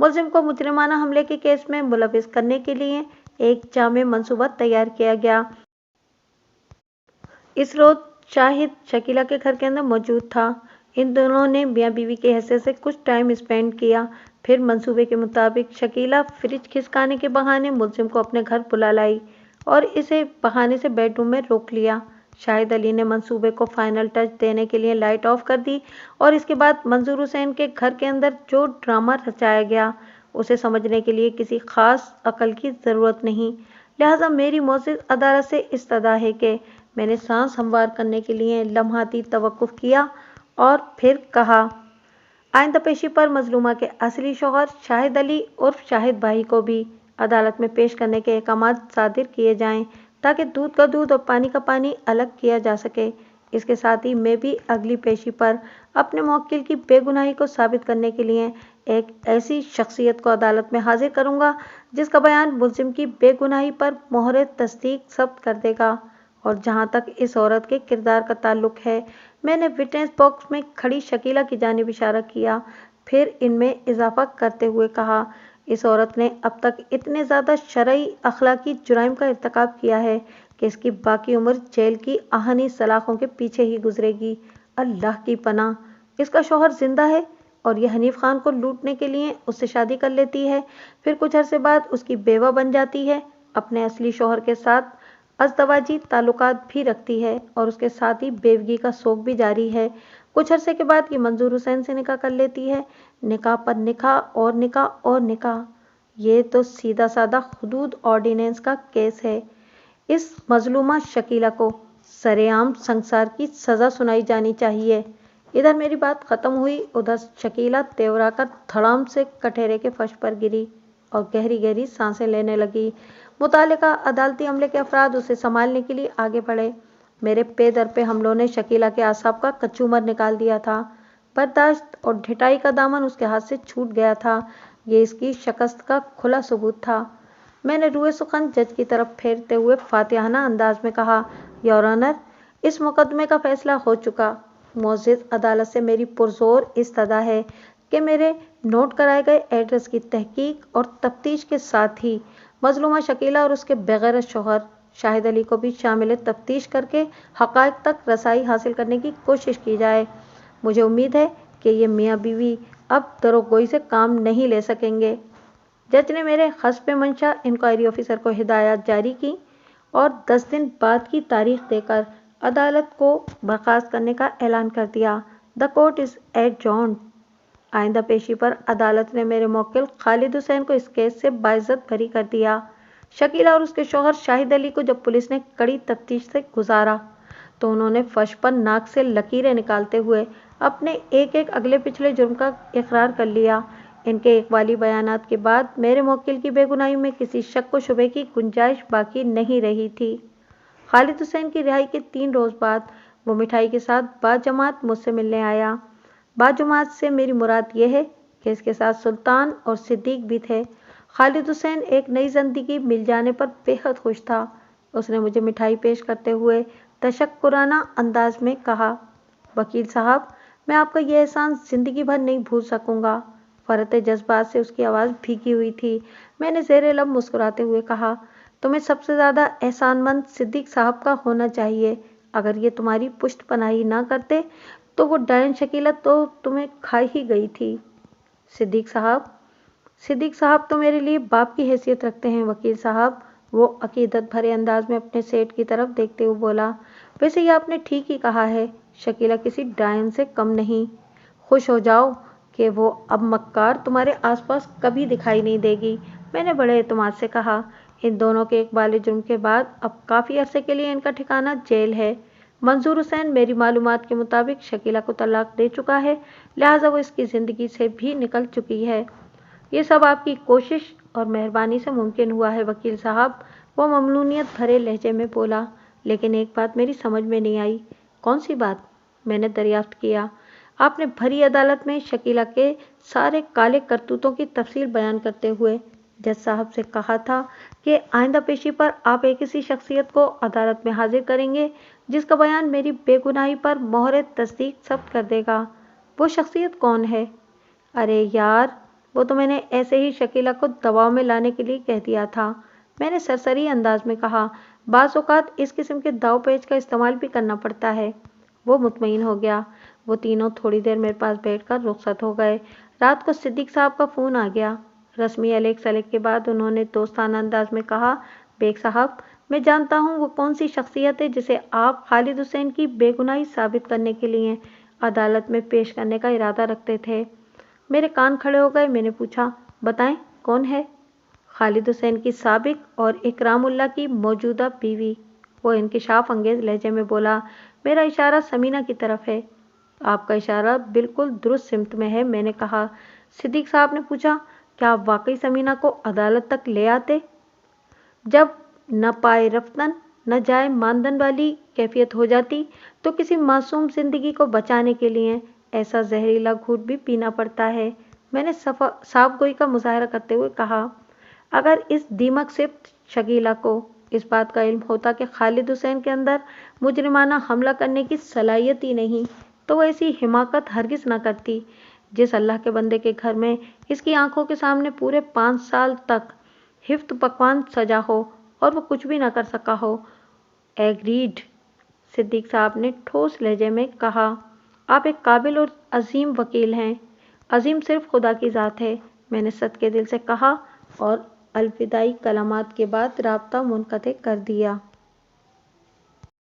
मुलजिम को मुजरिमाना हमले के केस में मुलविस करने के लिए एक जामे मंसूबा तैयार किया गया। इस रोज शाहिद शकीला के घर के अंदर मौजूद था। इन दोनों ने मियाँ बीवी की हैसियत से कुछ टाइम स्पेंड किया। फिर मंसूबे के मुताबिक शकीला फ्रिज खिसकाने के बहाने मुलजिम को अपने घर बुला लाई और इसे बहाने से बेडरूम में रोक लिया। शाहिद अली ने मंसूबे को फाइनल टच देने के लिए लाइट ऑफ कर दी और इसके बाद मंसूर हुसैन के घर के अंदर जो ड्रामा रचाया गया उसे समझने के लिए किसी खास अकल की ज़रूरत नहीं। लिहाजा मेरी मोजिज़ अदालत से इस्तदा है कि मैंने सांस हमवार करने के लिए लम्हाती तवक्कुफ किया और फिर कहा, आइंदा पेशी पर मजलूमा के असली शौहर शाहिद अली उर्फ शाहिद भाई को भी अदालत में पेश करने के अहकाम सादिर किए जाएं ताकि दूध का दूध और पानी का पानी अलग किया जा सके। इसके साथ ही मैं भी अगली पेशी पर अपने मुवक्किल की बेगुनाही को साबित करने के लिए एक ऐसी शख्सियत को अदालत में हाजिर करूंगा जिसका बयान मुलजिम की बेगुनाही पर मोहर तस्दीक सब्त कर देगा। और जहां तक इस औरत के किरदार का ताल्लुक है, मैंने विटनेस बॉक्स में खड़ी शकीला की जानिब इशारा किया, फिर इनमें इजाफा करते हुए कहा, इस औरत ने अब तक इतने ज़्यादा शरई अखलाकी जुराइम का इर्तिकाब किया है कि इसकी बाकी उम्र जेल की आहनी सलाखों के पीछे ही गुजरेगी। अल्लाह की पनाह, इसका शौहर जिंदा है और यह हनीफ खान को लूटने के लिए उससे शादी कर लेती है, फिर कुछ अरसे बाद उसकी बेवा बन जाती है, अपने असली शौहर के साथ अज़दवाजी ताल्लुकात भी रखती है और उसके साथ ही बेवगी का शौक भी जारी है। कुछ अरसे के बाद ये मंसूर हुसैन से निकाह कर लेती है। निकाह पर निकाह और निकाह और निकाह, ये तो सीधा साधा हुदूद ऑर्डिनेंस का केस है। इस मजलूमा शकीला को सरेआम संसार की सज़ा सुनाई जानी चाहिए। इधर मेरी बात ख़त्म हुई, उधर शकीला तेवरा कर धड़ाम से कटहरे के फर्श पर गिरी और गहरी गहरी सांसें लेने लगी। मुतालिका अदालती अमले के अफराद उसे संभालने के लिए आगे बढ़े। मेरे पे दर पे हमलों ने शकीला के आसाब का कचूमर निकाल दिया था। बर्दाश्त और ढिठाई का दामन उसके हाथ से छूट गया था। ये इसकी शिकस्त का खुला सबूत था। मैंने रूए सुखन जज की तरफ फेरते हुए फातिहाना अंदाज में कहा, योर ऑनर, इस मुकदमे का फैसला हो चुका। मोअज़्ज़िज़ अदालत से मेरी पुरजोर इस्तदा है कि मेरे नोट कराए गए एड्रेस की तहकीक और तफ्तीश के साथ ही मजलूमा शकीला और उसके बगैर शौहर शाहिद अली को भी शामिल तफ्तीश करके हक़ाइक़ तक रसाई हासिल करने की कोशिश की जाए। मुझे उम्मीद है कि ये मियाँ बीवी अब दरोगोई से काम नहीं ले सकेंगे। जज ने मेरे हस्ब मंशा इंक्वायरी ऑफिसर को हिदायत जारी की और 10 दिन बाद की तारीख देकर अदालत को बर्खास्त करने का ऐलान कर दिया। The court is adjourned. आइंदा पेशी पर अदालत ने मेरे मुवक्किल खालिद हुसैन को इस केस से बाइज्जत बरी कर दिया। शकीला और उसके शौहर शाहिद अली को जब पुलिस ने कड़ी तफ्तीश से गुजारा तो उन्होंने फर्श पर नाक से लकीरें निकालते हुए अपने एक एक अगले पिछले जुर्म का इकरार कर लिया। इनके इकबाली बयानात के बाद मेरे मुवक्किल की बेगुनाही में किसी शक व शुबे की गुंजाइश बाकी नहीं रही थी। खालिद हुसैन की रिहाई के 3 रोज़ बाद वो मिठाई के साथ बाजमात मुझसे मिलने आया। बाजमात से मेरी मुराद ये है कि इसके साथ सुल्तान और सिद्दीक भी थे। खालिद हुसैन एक नई जिंदगी मिल जाने पर बेहद खुश था। उसने मुझे मिठाई पेश करते हुए तशक्कुराना अंदाज में कहा। वकील साहब, मैं आपका यह एहसान जिंदगी भर नहीं भूल सकूंगा। फरत जज्बात से उसकी आवाज़ भीगी हुई थी। मैंने ज़ेरे लब मुस्कुराते हुए कहा, तुम्हें सबसे ज़्यादा एहसानमंद सिद्दीक साहब का होना चाहिए। अगर ये तुम्हारी पुष्ट पनाही ना करते तो वो डायन शकीला तो तुम्हें खा ही गई थी। सिद्दीक साहब तो मेरे लिए बाप की हैसियत रखते हैं वकील साहब, वो अकीदत भरे अंदाज में अपने सेठ की तरफ देखते हुए बोला। वैसे ये आपने ठीक ही कहा है, शकीला किसी डायन से कम नहीं। खुश हो जाओ कि वो अब मक्कार तुम्हारे आसपास कभी दिखाई नहीं देगी, मैंने बड़े एतमाद से कहा। इन दोनों के इकबाल जुर्म के बाद अब काफ़ी अरसे के लिए इनका ठिकाना जेल है। मंजूर हुसैन मेरी मालूमात के मुताबिक शकीला को तलाक दे चुका है, लिहाजा वो इसकी ज़िंदगी से भी निकल चुकी है। ये सब आपकी कोशिश और मेहरबानी से मुमकिन हुआ है वकील साहब, वो ममनूनियत भरे लहजे में बोला। लेकिन एक बात मेरी समझ में नहीं आई। कौन सी बात? मैंने दरियाफ्त किया। आपने भरी अदालत में शकीला के सारे काले करतूतों की तफसील बयान करते हुए जज साहब से कहा था कि आइंदा पेशी पर आप एक ऐसी शख्सियत को अदालत में हाजिर करेंगे जिसका बयान मेरी बेगुनाही पर मोहर तस्दीक जब्त कर देगा। वो शख्सियत कौन है? अरे यार, वो तो मैंने ऐसे ही शकीला को दबाव में लाने के लिए कह दिया था, मैंने सरसरी अंदाज में कहा। बाज़ औक़ात इस किस्म के दाव पेच का इस्तेमाल भी करना पड़ता है। वो मुतमईन हो गया। वो तीनों थोड़ी देर मेरे पास बैठकर रुखसत हो गए। रात को सिद्दीक साहब का फ़ोन आ गया। रस्मी अलेक सलेक के बाद उन्होंने दोस्ताना अंदाज में कहा, बेग साहब, मैं जानता हूँ वो कौन सी शख्सियत है जिसे आप खालिद हुसैन की बेगुनाही साबित करने के लिए अदालत में पेश करने का इरादा रखते थे। मेरे कान खड़े हो गए। मैंने पूछा, बताएं कौन है? खालिद हुसैन की साबिक और इकरामुल्लाह की मौजूदा बीवी, वो इंकिशाफ अंगेज लहजे में बोला। मेरा इशारा समीना की तरफ है। आपका इशारा बिल्कुल दुरुस्त सिमत में है, मैंने कहा। सिद्दीक साहब ने पूछा, क्या आप वाकई समीना को अदालत तक ले आते? जब न पाए रफ्तन न जाए मानदन वाली कैफियत हो जाती तो किसी मासूम जिंदगी को बचाने के लिए ऐसा जहरीला घूंट भी पीना पड़ता है, मैंने साफ गोई का मुजाहरा करते हुए कहा। अगर इस दीमक सिफ्त शकीला को इस बात का इल्म होता कि खालिद हुसैन के अंदर मुजरिमाना हमला करने की सलाहियत ही नहीं, तो वो ऐसी हिमाकत हरगिज न करती। जिस अल्लाह के बंदे के घर में इसकी आंखों के सामने पूरे 5 साल तक हिफ्त पकवान सजा हो और वो कुछ भी ना कर सका हो। एग्रीड, सिद्दीक साहब ने ठोस लहजे में कहा। आप एक काबिल और अजीम वकील हैं। अजीम सिर्फ खुदा की ज़ात है, मैंने सदके दिल से कहा और अलविदाई कलामात के बाद राब्ता मुनक़ते कर दिया।